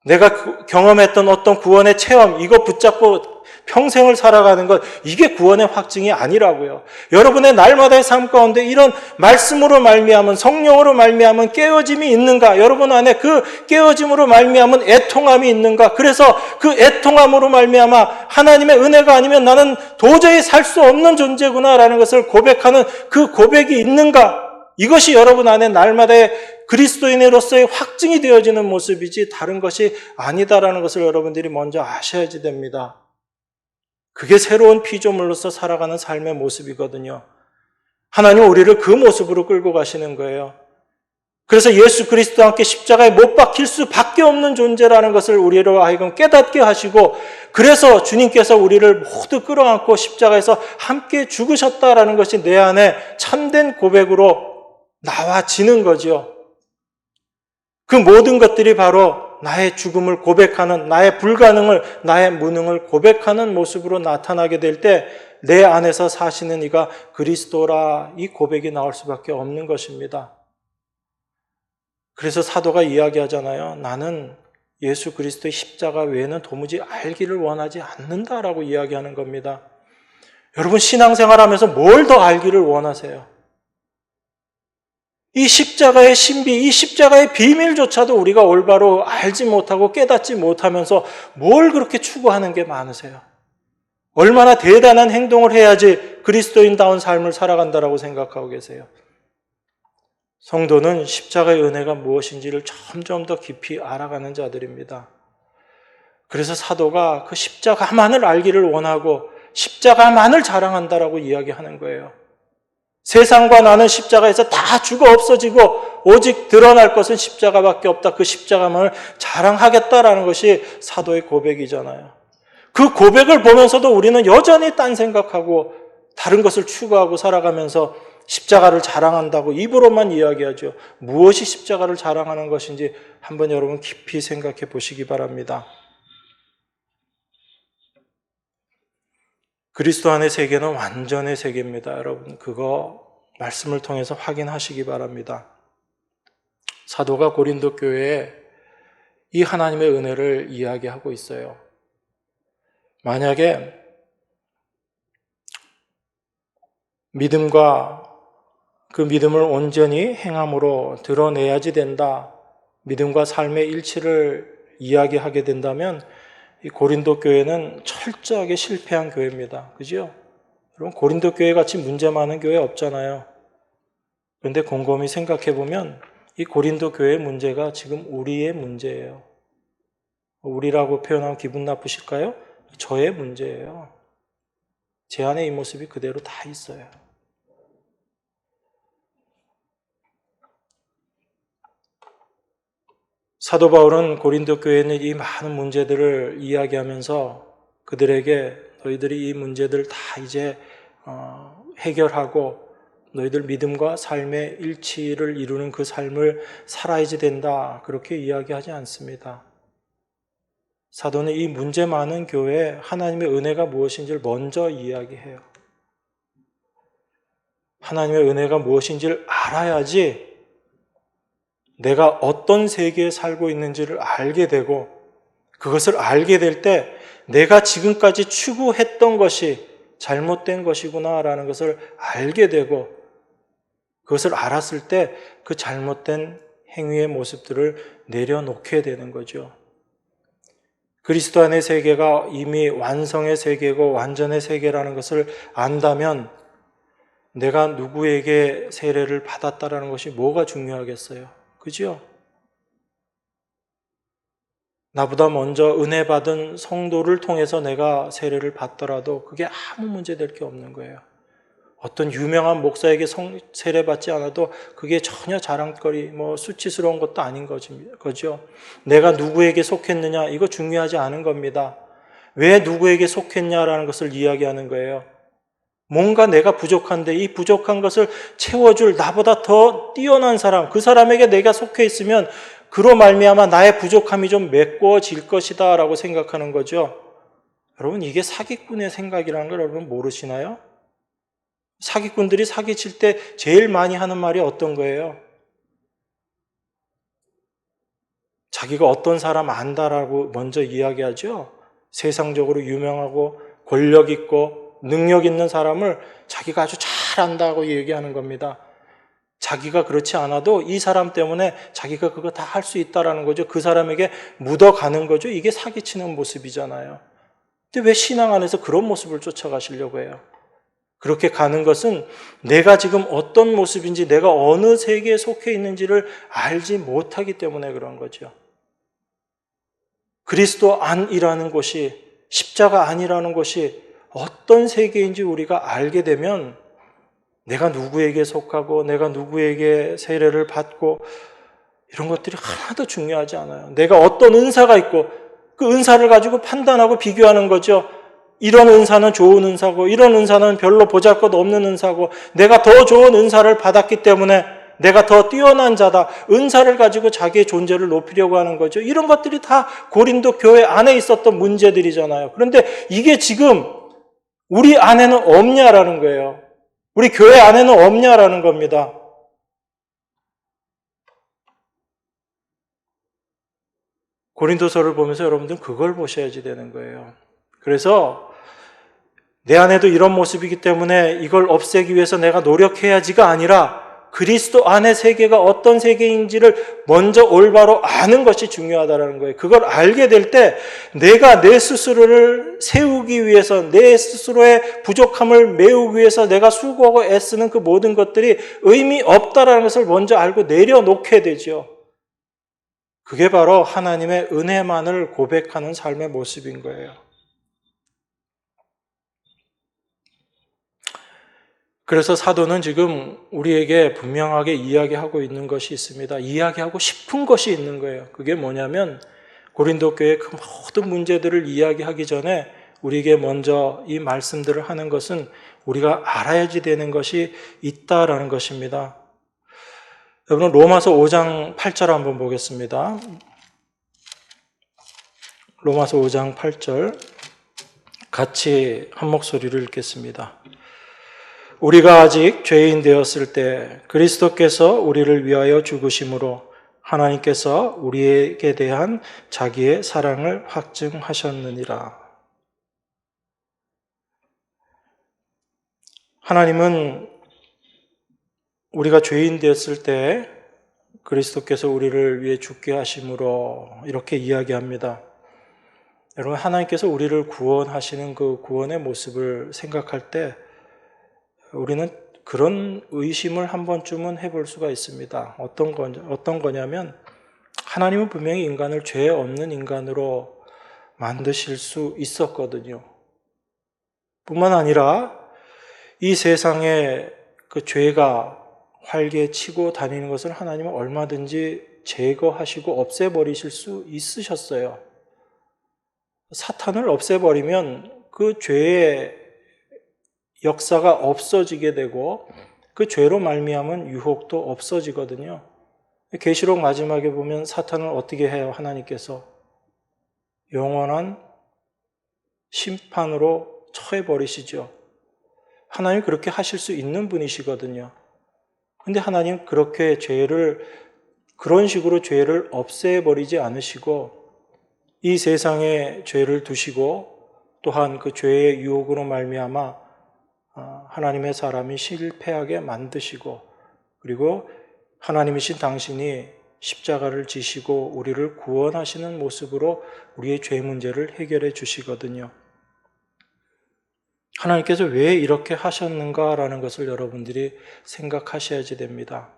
내가 경험했던 어떤 구원의 체험, 이거 붙잡고 평생을 살아가는 것, 이게 구원의 확증이 아니라고요. 여러분의 날마다의 삶 가운데 이런 말씀으로 말미암은, 성령으로 말미암은 깨어짐이 있는가? 여러분 안에 그 깨어짐으로 말미암은 애통함이 있는가? 그래서 그 애통함으로 말미암아 하나님의 은혜가 아니면 나는 도저히 살 수 없는 존재구나라는 것을 고백하는 그 고백이 있는가? 이것이 여러분 안에 날마다의 그리스도인으로서의 확증이 되어지는 모습이지 다른 것이 아니다라는 것을 여러분들이 먼저 아셔야지 됩니다. 그게 새로운 피조물로서 살아가는 삶의 모습이거든요. 하나님은 우리를 그 모습으로 끌고 가시는 거예요. 그래서 예수 그리스도와 함께 십자가에 못 박힐 수밖에 없는 존재라는 것을 우리로 하여금 깨닫게 하시고, 그래서 주님께서 우리를 모두 끌어안고 십자가에서 함께 죽으셨다라는 것이 내 안에 참된 고백으로 나와지는 거죠. 그 모든 것들이 바로 나의 죽음을 고백하는, 나의 불가능을, 나의 무능을 고백하는 모습으로 나타나게 될 때 내 안에서 사시는 이가 그리스도라, 이 고백이 나올 수밖에 없는 것입니다. 그래서 사도가 이야기하잖아요. 나는 예수 그리스도의 십자가 외에는 도무지 알기를 원하지 않는다라고 이야기하는 겁니다. 여러분, 신앙생활하면서 뭘 더 알기를 원하세요? 이 십자가의 신비, 이 십자가의 비밀조차도 우리가 올바로 알지 못하고 깨닫지 못하면서 뭘 그렇게 추구하는 게 많으세요? 얼마나 대단한 행동을 해야지 그리스도인다운 삶을 살아간다라고 생각하고 계세요? 성도는 십자가의 은혜가 무엇인지를 점점 더 깊이 알아가는 자들입니다. 그래서 사도가 그 십자가만을 알기를 원하고 십자가만을 자랑한다라고 이야기하는 거예요. 세상과 나는 십자가에서 다 죽어 없어지고 오직 드러날 것은 십자가밖에 없다. 그 십자가만을 자랑하겠다라는 것이 사도의 고백이잖아요. 그 고백을 보면서도 우리는 여전히 딴 생각하고 다른 것을 추구하고 살아가면서 십자가를 자랑한다고 입으로만 이야기하죠. 무엇이 십자가를 자랑하는 것인지 한번 여러분 깊이 생각해 보시기 바랍니다. 그리스도 안의 세계는 완전의 세계입니다. 여러분, 그거 말씀을 통해서 확인하시기 바랍니다. 사도가 고린도 교회에 이 하나님의 은혜를 이야기하고 있어요. 만약에 믿음과 그 믿음을 온전히 행함으로 드러내야지 된다. 믿음과 삶의 일치를 이야기하게 된다면 이 고린도 교회는 철저하게 실패한 교회입니다. 그죠? 여러분, 고린도 교회 같이 문제 많은 교회 없잖아요. 그런데 곰곰이 생각해 보면 이 고린도 교회의 문제가 지금 우리의 문제예요. 우리라고 표현하면 기분 나쁘실까요? 저의 문제예요. 제 안에 이 모습이 그대로 다 있어요. 사도 바울은 고린도 교회에 있는 이 많은 문제들을 이야기하면서 그들에게 너희들이 이 문제들을 다 이제 해결하고 너희들 믿음과 삶의 일치를 이루는 그 삶을 살아야지 된다, 그렇게 이야기하지 않습니다. 사도는 이 문제 많은 교회에 하나님의 은혜가 무엇인지를 먼저 이야기해요. 하나님의 은혜가 무엇인지를 알아야지 내가 어떤 세계에 살고 있는지를 알게 되고, 그것을 알게 될 때 내가 지금까지 추구했던 것이 잘못된 것이구나라는 것을 알게 되고, 그것을 알았을 때 그 잘못된 행위의 모습들을 내려놓게 되는 거죠. 그리스도 안의 세계가 이미 완성의 세계고 완전의 세계라는 것을 안다면 내가 누구에게 세례를 받았다라는 것이 뭐가 중요하겠어요? 그죠? 나보다 먼저 은혜 받은 성도를 통해서 내가 세례를 받더라도 그게 아무 문제 될 게 없는 거예요. 어떤 유명한 목사에게 세례 받지 않아도 그게 전혀 자랑거리, 수치스러운 것도 아닌 거죠. 내가 누구에게 속했느냐, 이거 중요하지 않은 겁니다. 왜 누구에게 속했냐라는 것을 이야기하는 거예요. 뭔가 내가 부족한데 이 부족한 것을 채워줄 나보다 더 뛰어난 사람, 그 사람에게 내가 속해 있으면 그로 말미암아 나의 부족함이 좀 메꿔질 것이다 라고 생각하는 거죠. 여러분, 이게 사기꾼의 생각이라는 걸 여러분 모르시나요? 사기꾼들이 사기칠 때 제일 많이 하는 말이 어떤 거예요? 자기가 어떤 사람 안다라고 먼저 이야기하죠. 세상적으로 유명하고 권력 있고 능력 있는 사람을 자기가 아주 잘 안다고 얘기하는 겁니다. 자기가 그렇지 않아도 이 사람 때문에 자기가 그거 다 할 수 있다라는 거죠. 그 사람에게 묻어가는 거죠. 이게 사기치는 모습이잖아요. 근데 왜 신앙 안에서 그런 모습을 쫓아가시려고 해요? 그렇게 가는 것은 내가 지금 어떤 모습인지, 내가 어느 세계에 속해 있는지를 알지 못하기 때문에 그런 거죠. 그리스도 안이라는 곳이, 십자가 안이라는 곳이 어떤 세계인지 우리가 알게 되면 내가 누구에게 속하고 내가 누구에게 세례를 받고 이런 것들이 하나도 중요하지 않아요. 내가 어떤 은사가 있고 그 은사를 가지고 판단하고 비교하는 거죠. 이런 은사는 좋은 은사고 이런 은사는 별로 보잘것없는 은사고 내가 더 좋은 은사를 받았기 때문에 내가 더 뛰어난 자다. 은사를 가지고 자기의 존재를 높이려고 하는 거죠. 이런 것들이 다 고린도 교회 안에 있었던 문제들이잖아요. 그런데 이게 지금 우리 안에는 없냐라는 거예요. 우리 교회 안에는 없냐라는 겁니다. 고린도서를 보면서 여러분들은 그걸 보셔야지 되는 거예요. 그래서 내 안에도 이런 모습이기 때문에 이걸 없애기 위해서 내가 노력해야지가 아니라 그리스도 안의 세계가 어떤 세계인지를 먼저 올바로 아는 것이 중요하다는 거예요. 그걸 알게 될 때 내가 내 스스로를 세우기 위해서, 내 스스로의 부족함을 메우기 위해서 내가 수고하고 애쓰는 그 모든 것들이 의미 없다라는 것을 먼저 알고 내려놓게 되죠. 그게 바로 하나님의 은혜만을 고백하는 삶의 모습인 거예요. 그래서 사도는 지금 우리에게 분명하게 이야기하고 있는 것이 있습니다. 이야기하고 싶은 것이 있는 거예요. 그게 뭐냐면 고린도 교회의 그 모든 문제들을 이야기하기 전에 우리에게 먼저 이 말씀들을 하는 것은 우리가 알아야지 되는 것이 있다라는 것입니다. 여러분 로마서 5장 8절 한번 보겠습니다. 로마서 5장 8절 같이 한 목소리를 읽겠습니다. 우리가 아직 죄인 되었을 때 그리스도께서 우리를 위하여 죽으심으로 하나님께서 우리에게 대한 자기의 사랑을 확증하셨느니라. 하나님은 우리가 죄인 되었을 때 그리스도께서 우리를 위해 죽게 하심으로 이렇게 이야기합니다. 여러분 하나님께서 우리를 구원하시는 그 구원의 모습을 생각할 때 우리는 그런 의심을 한 번쯤은 해볼 수가 있습니다. 어떤 거냐면 하나님은 분명히 인간을 죄 없는 인간으로 만드실 수 있었거든요. 뿐만 아니라 이 세상에 그 죄가 활개치고 다니는 것을 하나님은 얼마든지 제거하시고 없애버리실 수 있으셨어요. 사탄을 없애버리면 그 죄의 역사가 없어지게 되고 그 죄로 말미암은 유혹도 없어지거든요. 계시록 마지막에 보면 사탄을 어떻게 해요? 하나님께서 영원한 심판으로 처해버리시죠. 하나님 그렇게 하실 수 있는 분이시거든요. 근데 하나님 그렇게 그런 식으로 죄를 없애버리지 않으시고 이 세상에 죄를 두시고 또한 그 죄의 유혹으로 말미암아 하나님의 사람이 실패하게 만드시고 그리고 하나님이신 당신이 십자가를 지시고 우리를 구원하시는 모습으로 우리의 죄 문제를 해결해 주시거든요. 하나님께서 왜 이렇게 하셨는가라는 것을 여러분들이 생각하셔야지 됩니다.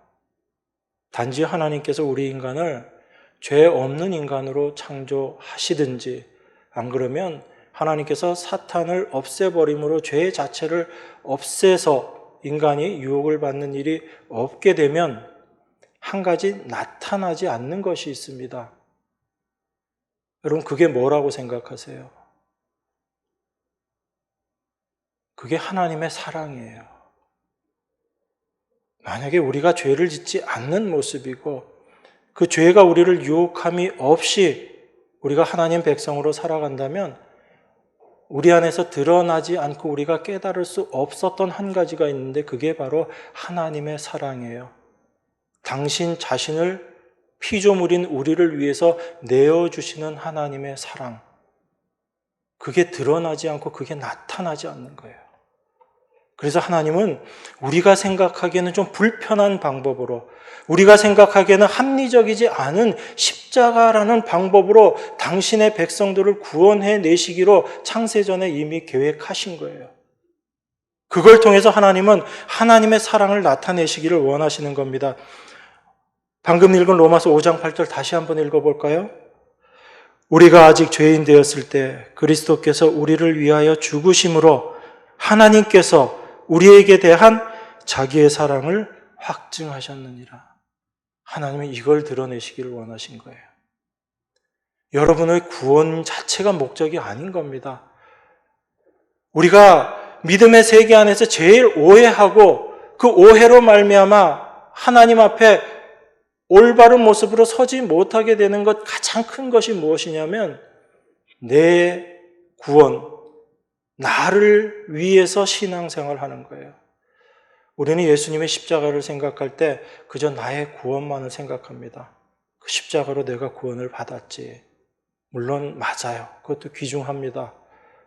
단지 하나님께서 우리 인간을 죄 없는 인간으로 창조하시든지 안 그러면 하나님께서 사탄을 없애버림으로 죄 자체를 없애서 인간이 유혹을 받는 일이 없게 되면 한 가지 나타나지 않는 것이 있습니다. 여러분 그게 뭐라고 생각하세요? 그게 하나님의 사랑이에요. 만약에 우리가 죄를 짓지 않는 모습이고 그 죄가 우리를 유혹함이 없이 우리가 하나님 백성으로 살아간다면 우리 안에서 드러나지 않고 우리가 깨달을 수 없었던 한 가지가 있는데 그게 바로 하나님의 사랑이에요. 당신 자신을 피조물인 우리를 위해서 내어주시는 하나님의 사랑. 그게 드러나지 않고 그게 나타나지 않는 거예요. 그래서 하나님은 우리가 생각하기에는 좀 불편한 방법으로 우리가 생각하기에는 합리적이지 않은 십자가라는 방법으로 당신의 백성들을 구원해 내시기로 창세전에 이미 계획하신 거예요. 그걸 통해서 하나님은 하나님의 사랑을 나타내시기를 원하시는 겁니다. 방금 읽은 로마서 5장 8절 다시 한번 읽어볼까요? 우리가 아직 죄인 되었을 때 그리스도께서 우리를 위하여 죽으심으로 하나님께서 우리에게 대한 자기의 사랑을 확증하셨느니라. 하나님은 이걸 드러내시기를 원하신 거예요. 여러분의 구원 자체가 목적이 아닌 겁니다. 우리가 믿음의 세계 안에서 제일 오해하고 그 오해로 말미암아 하나님 앞에 올바른 모습으로 서지 못하게 되는 것 가장 큰 것이 무엇이냐면 내 구원, 나를 위해서 신앙생활을 하는 거예요. 우리는 예수님의 십자가를 생각할 때 그저 나의 구원만을 생각합니다. 그 십자가로 내가 구원을 받았지. 물론 맞아요. 그것도 귀중합니다.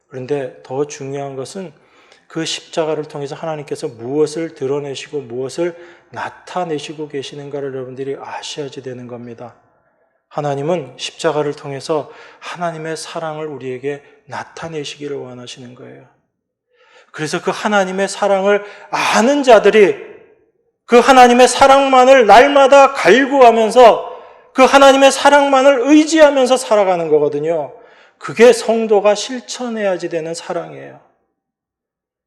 그런데 더 중요한 것은 그 십자가를 통해서 하나님께서 무엇을 드러내시고 무엇을 나타내시고 계시는가를 여러분들이 아셔야지 되는 겁니다. 하나님은 십자가를 통해서 하나님의 사랑을 우리에게 나타내시기를 원하시는 거예요. 그래서 그 하나님의 사랑을 아는 자들이 그 하나님의 사랑만을 날마다 갈구하면서 그 하나님의 사랑만을 의지하면서 살아가는 거거든요. 그게 성도가 실천해야지 되는 사랑이에요.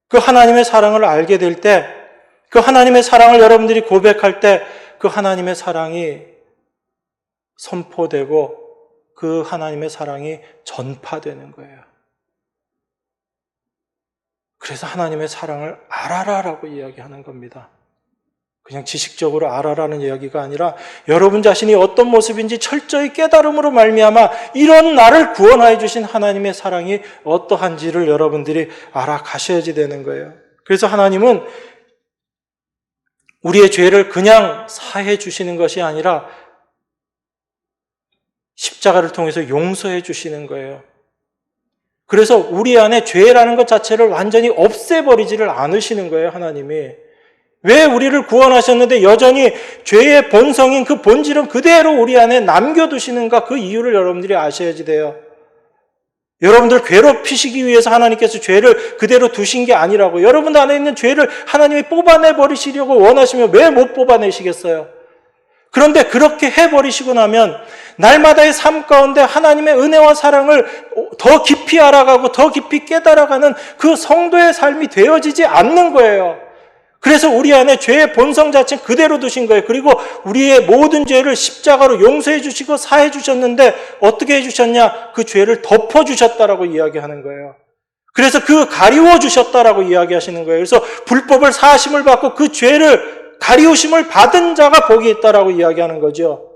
그 하나님의 사랑을 알게 될 때, 그 하나님의 사랑을 여러분들이 고백할 때 그 하나님의 사랑이 선포되고 그 하나님의 사랑이 전파되는 거예요. 그래서 하나님의 사랑을 알아라라고 이야기하는 겁니다. 그냥 지식적으로 알아라는 이야기가 아니라 여러분 자신이 어떤 모습인지 철저히 깨달음으로 말미암아 이런 나를 구원하여 주신 하나님의 사랑이 어떠한지를 여러분들이 알아가셔야지 되는 거예요. 그래서 하나님은 우리의 죄를 그냥 사해 주시는 것이 아니라 십자가를 통해서 용서해 주시는 거예요. 그래서 우리 안에 죄라는 것 자체를 완전히 없애버리지를 않으시는 거예요, 하나님이. 왜 우리를 구원하셨는데 여전히 죄의 본성인 그 본질은 그대로 우리 안에 남겨두시는가, 그 이유를 여러분들이 아셔야지 돼요. 여러분들 괴롭히시기 위해서 하나님께서 죄를 그대로 두신 게 아니라고. 여러분 안에 있는 죄를 하나님이 뽑아내버리시려고 원하시면 왜 못 뽑아내시겠어요? 그런데 그렇게 해버리시고 나면 날마다의 삶 가운데 하나님의 은혜와 사랑을 더 깊이 알아가고 더 깊이 깨달아가는 그 성도의 삶이 되어지지 않는 거예요. 그래서 우리 안에 죄의 본성 자체는 그대로 두신 거예요. 그리고 우리의 모든 죄를 십자가로 용서해 주시고 사해 주셨는데 어떻게 해 주셨냐? 그 죄를 덮어 주셨다라고 이야기하는 거예요. 그래서 그 가리워 주셨다라고 이야기하시는 거예요. 그래서 불법을 사하심을 받고 그 죄를 가리우심을 받은 자가 복이 있다라고 이야기하는 거죠.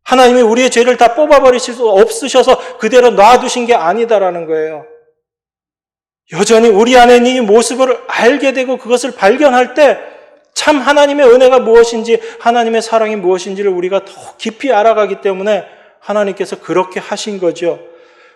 하나님이 우리의 죄를 다 뽑아버리실 수 없으셔서 그대로 놔두신 게 아니다라는 거예요. 여전히 우리 안에 있는 이 모습을 알게 되고 그것을 발견할 때 참 하나님의 은혜가 무엇인지, 하나님의 사랑이 무엇인지를 우리가 더 깊이 알아가기 때문에 하나님께서 그렇게 하신 거죠.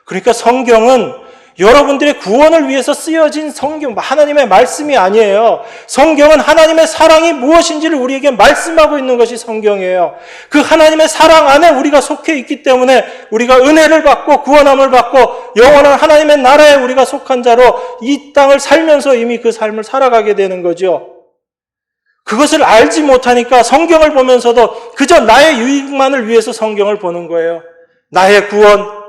그러니까 성경은 여러분들의 구원을 위해서 쓰여진 성경, 하나님의 말씀이 아니에요. 성경은 하나님의 사랑이 무엇인지를 우리에게 말씀하고 있는 것이 성경이에요. 그 하나님의 사랑 안에 우리가 속해 있기 때문에 우리가 은혜를 받고 구원함을 받고 영원한 하나님의 나라에 우리가 속한 자로 이 땅을 살면서 이미 그 삶을 살아가게 되는 거죠. 그것을 알지 못하니까 성경을 보면서도 그저 나의 유익만을 위해서 성경을 보는 거예요. 나의 구원,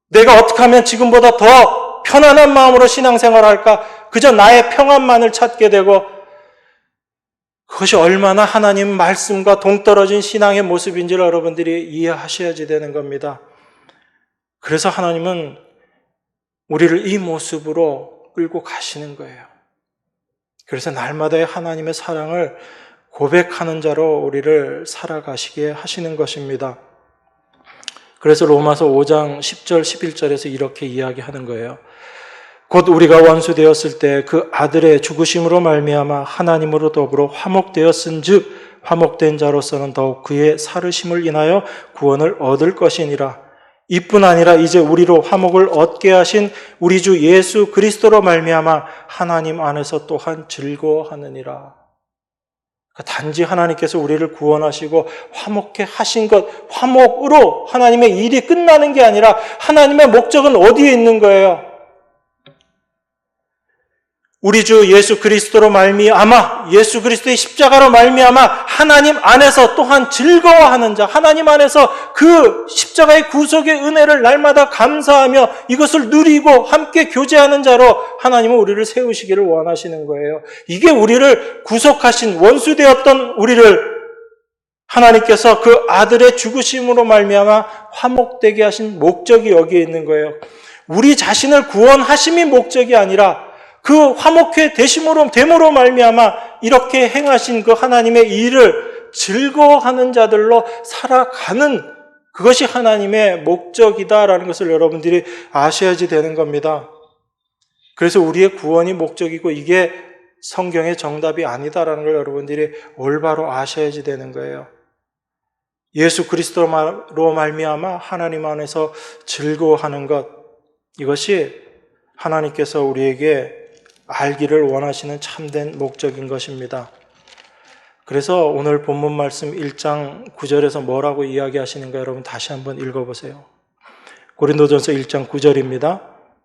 내가 어떻게 하면 지금보다 더 편안한 마음으로 신앙생활을 할까? 그저 나의 평안만을 찾게 되고 그것이 얼마나 하나님 말씀과 동떨어진 신앙의 모습인지를 여러분들이 이해하셔야지 되는 겁니다. 그래서 하나님은 우리를 이 모습으로 끌고 가시는 거예요. 그래서 날마다의 하나님의 사랑을 고백하는 자로 우리를 살아가시게 하시는 것입니다. 그래서 로마서 5장 10절 11절에서 이렇게 이야기하는 거예요. 곧 우리가 원수되었을 때 그 아들의 죽으심으로 말미암아 하나님으로 더불어 화목되었은즉 화목된 자로서는 더욱 그의 살으심을 인하여 구원을 얻을 것이니라. 이뿐 아니라 이제 우리로 화목을 얻게 하신 우리 주 예수 그리스도로 말미암아 하나님 안에서 또한 즐거워하느니라. 단지 하나님께서 우리를 구원하시고 화목케 하신 것, 화목으로 하나님의 일이 끝나는 게 아니라 하나님의 목적은 어디에 있는 거예요? 우리 주 예수 그리스도로 말미암아, 예수 그리스도의 십자가로 말미암아 하나님 안에서 또한 즐거워하는 자, 하나님 안에서 그 십자가의 구속의 은혜를 날마다 감사하며 이것을 누리고 함께 교제하는 자로 하나님은 우리를 세우시기를 원하시는 거예요. 이게 우리를 구속하신, 원수되었던 우리를 하나님께서 그 아들의 죽으심으로 말미암아 화목되게 하신 목적이 여기에 있는 거예요. 우리 자신을 구원하심이 목적이 아니라 그 화목회 됨으로 말미암아 이렇게 행하신 그 하나님의 일을 즐거워하는 자들로 살아가는 그것이 하나님의 목적이다라는 것을 여러분들이 아셔야지 되는 겁니다. 그래서 우리의 구원이 목적이고 이게 성경의 정답이 아니다라는 걸 여러분들이 올바로 아셔야지 되는 거예요. 예수 그리스도로 말미암아 하나님 안에서 즐거워하는 것, 이것이 하나님께서 우리에게 알기를 원하시는 참된 목적인 것입니다. 그래서 오늘 본문 말씀 1장 9절에서 뭐라고 이야기하시는가 여러분 다시 한번 읽어보세요. 고린도전서 1장 9절입니다.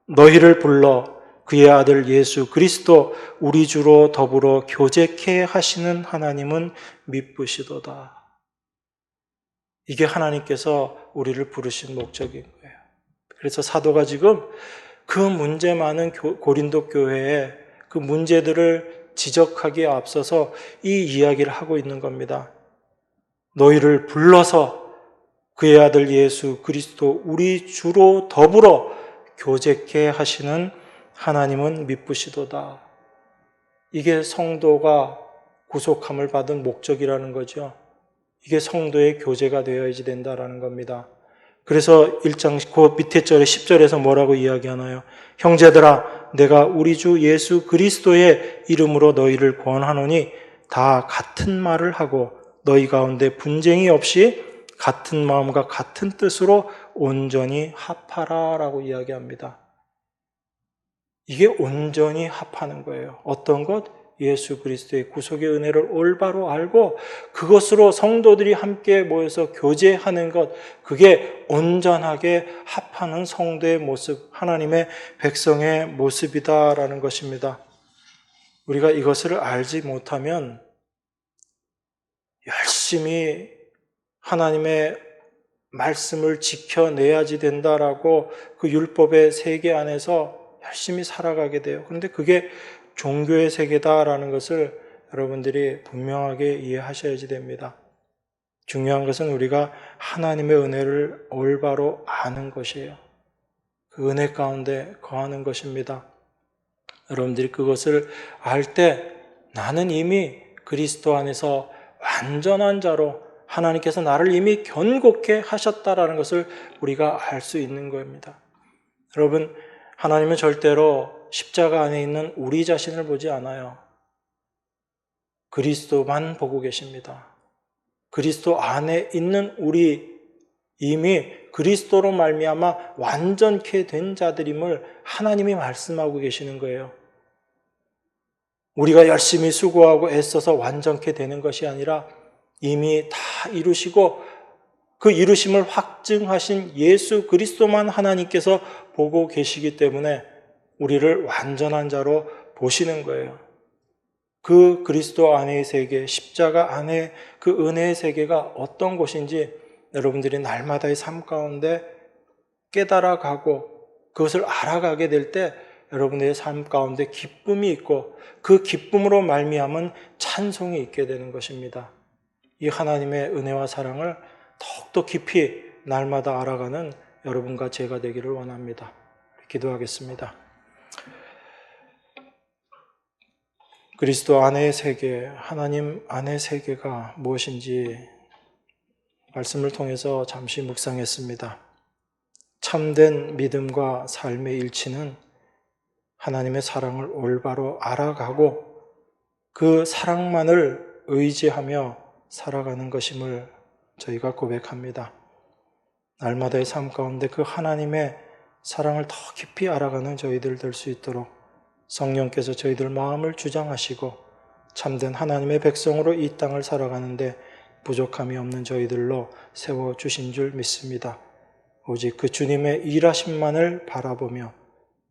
너희를 불러 그의 아들 예수 그리스도 우리 주로 더불어 교제케 하시는 하나님은 미쁘시도다. 이게 하나님께서 우리를 부르신 목적인 거예요. 그래서 사도가 지금 그 문제 많은 고린도 교회에 그 문제들을 지적하기에 앞서서 이 이야기를 하고 있는 겁니다. 너희를 불러서 그의 아들 예수 그리스도 우리 주로 더불어 교제케 하시는 하나님은 미쁘시도다. 이게 성도가 구속함을 받은 목적이라는 거죠. 이게 성도의 교제가 되어야지 된다라는 겁니다. 그래서 1장 그 밑에 절에 10절에서 뭐라고 이야기하나요? 형제들아 내가 우리 주 예수 그리스도의 이름으로 너희를 권하노니 다 같은 말을 하고 너희 가운데 분쟁이 없이 같은 마음과 같은 뜻으로 온전히 합하라 라고 이야기합니다. 이게 온전히 합하는 거예요. 어떤 것? 예수 그리스도의 구속의 은혜를 올바로 알고 그것으로 성도들이 함께 모여서 교제하는 것, 그게 온전하게 합하는 성도의 모습, 하나님의 백성의 모습이다라는 것입니다. 우리가 이것을 알지 못하면 열심히 하나님의 말씀을 지켜내야지 된다라고 그 율법의 세계 안에서 열심히 살아가게 돼요. 그런데 그게 종교의 세계다라는 것을 여러분들이 분명하게 이해하셔야지 됩니다. 중요한 것은 우리가 하나님의 은혜를 올바로 아는 것이에요. 그 은혜 가운데 거하는 것입니다. 여러분들이 그것을 알 때 나는 이미 그리스도 안에서 완전한 자로 하나님께서 나를 이미 견고케 하셨다라는 것을 우리가 알 수 있는 겁니다. 여러분, 하나님은 절대로 십자가 안에 있는 우리 자신을 보지 않아요. 그리스도만 보고 계십니다. 그리스도 안에 있는 우리 이미 그리스도로 말미암아 완전케 된 자들임을 하나님이 말씀하고 계시는 거예요. 우리가 열심히 수고하고 애써서 완전케 되는 것이 아니라 이미 다 이루시고 그 이루심을 확증하신 예수 그리스도만 하나님께서 보고 계시기 때문에 우리를 완전한 자로 보시는 거예요. 그 그리스도 안의 세계, 십자가 안의 그 은혜의 세계가 어떤 곳인지 여러분들이 날마다의 삶 가운데 깨달아가고 그것을 알아가게 될 때 여러분들의 삶 가운데 기쁨이 있고 그 기쁨으로 말미암은 찬송이 있게 되는 것입니다. 이 하나님의 은혜와 사랑을 더욱더 깊이 날마다 알아가는 여러분과 제가 되기를 원합니다. 기도하겠습니다. 그리스도 안의 세계, 하나님 안의 세계가 무엇인지 말씀을 통해서 잠시 묵상했습니다. 참된 믿음과 삶의 일치는 하나님의 사랑을 올바로 알아가고 그 사랑만을 의지하며 살아가는 것임을 저희가 고백합니다. 날마다의 삶 가운데 그 하나님의 사랑을 더 깊이 알아가는 저희들 될 수 있도록 성령께서 저희들 마음을 주장하시고 참된 하나님의 백성으로 이 땅을 살아가는데 부족함이 없는 저희들로 세워주신 줄 믿습니다. 오직 그 주님의 일하심만을 바라보며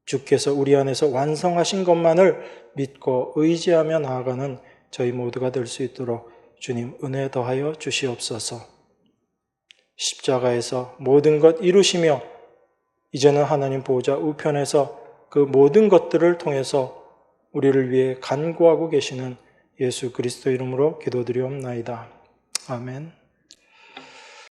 주께서 우리 안에서 완성하신 것만을 믿고 의지하며 나아가는 저희 모두가 될 수 있도록 주님 은혜 더하여 주시옵소서. 십자가에서 모든 것 이루시며 이제는 하나님 보호자 우편에서 그 모든 것들을 통해서 우리를 위해 간구하고 계시는 예수 그리스도 이름으로 기도드리옵나이다. 아멘.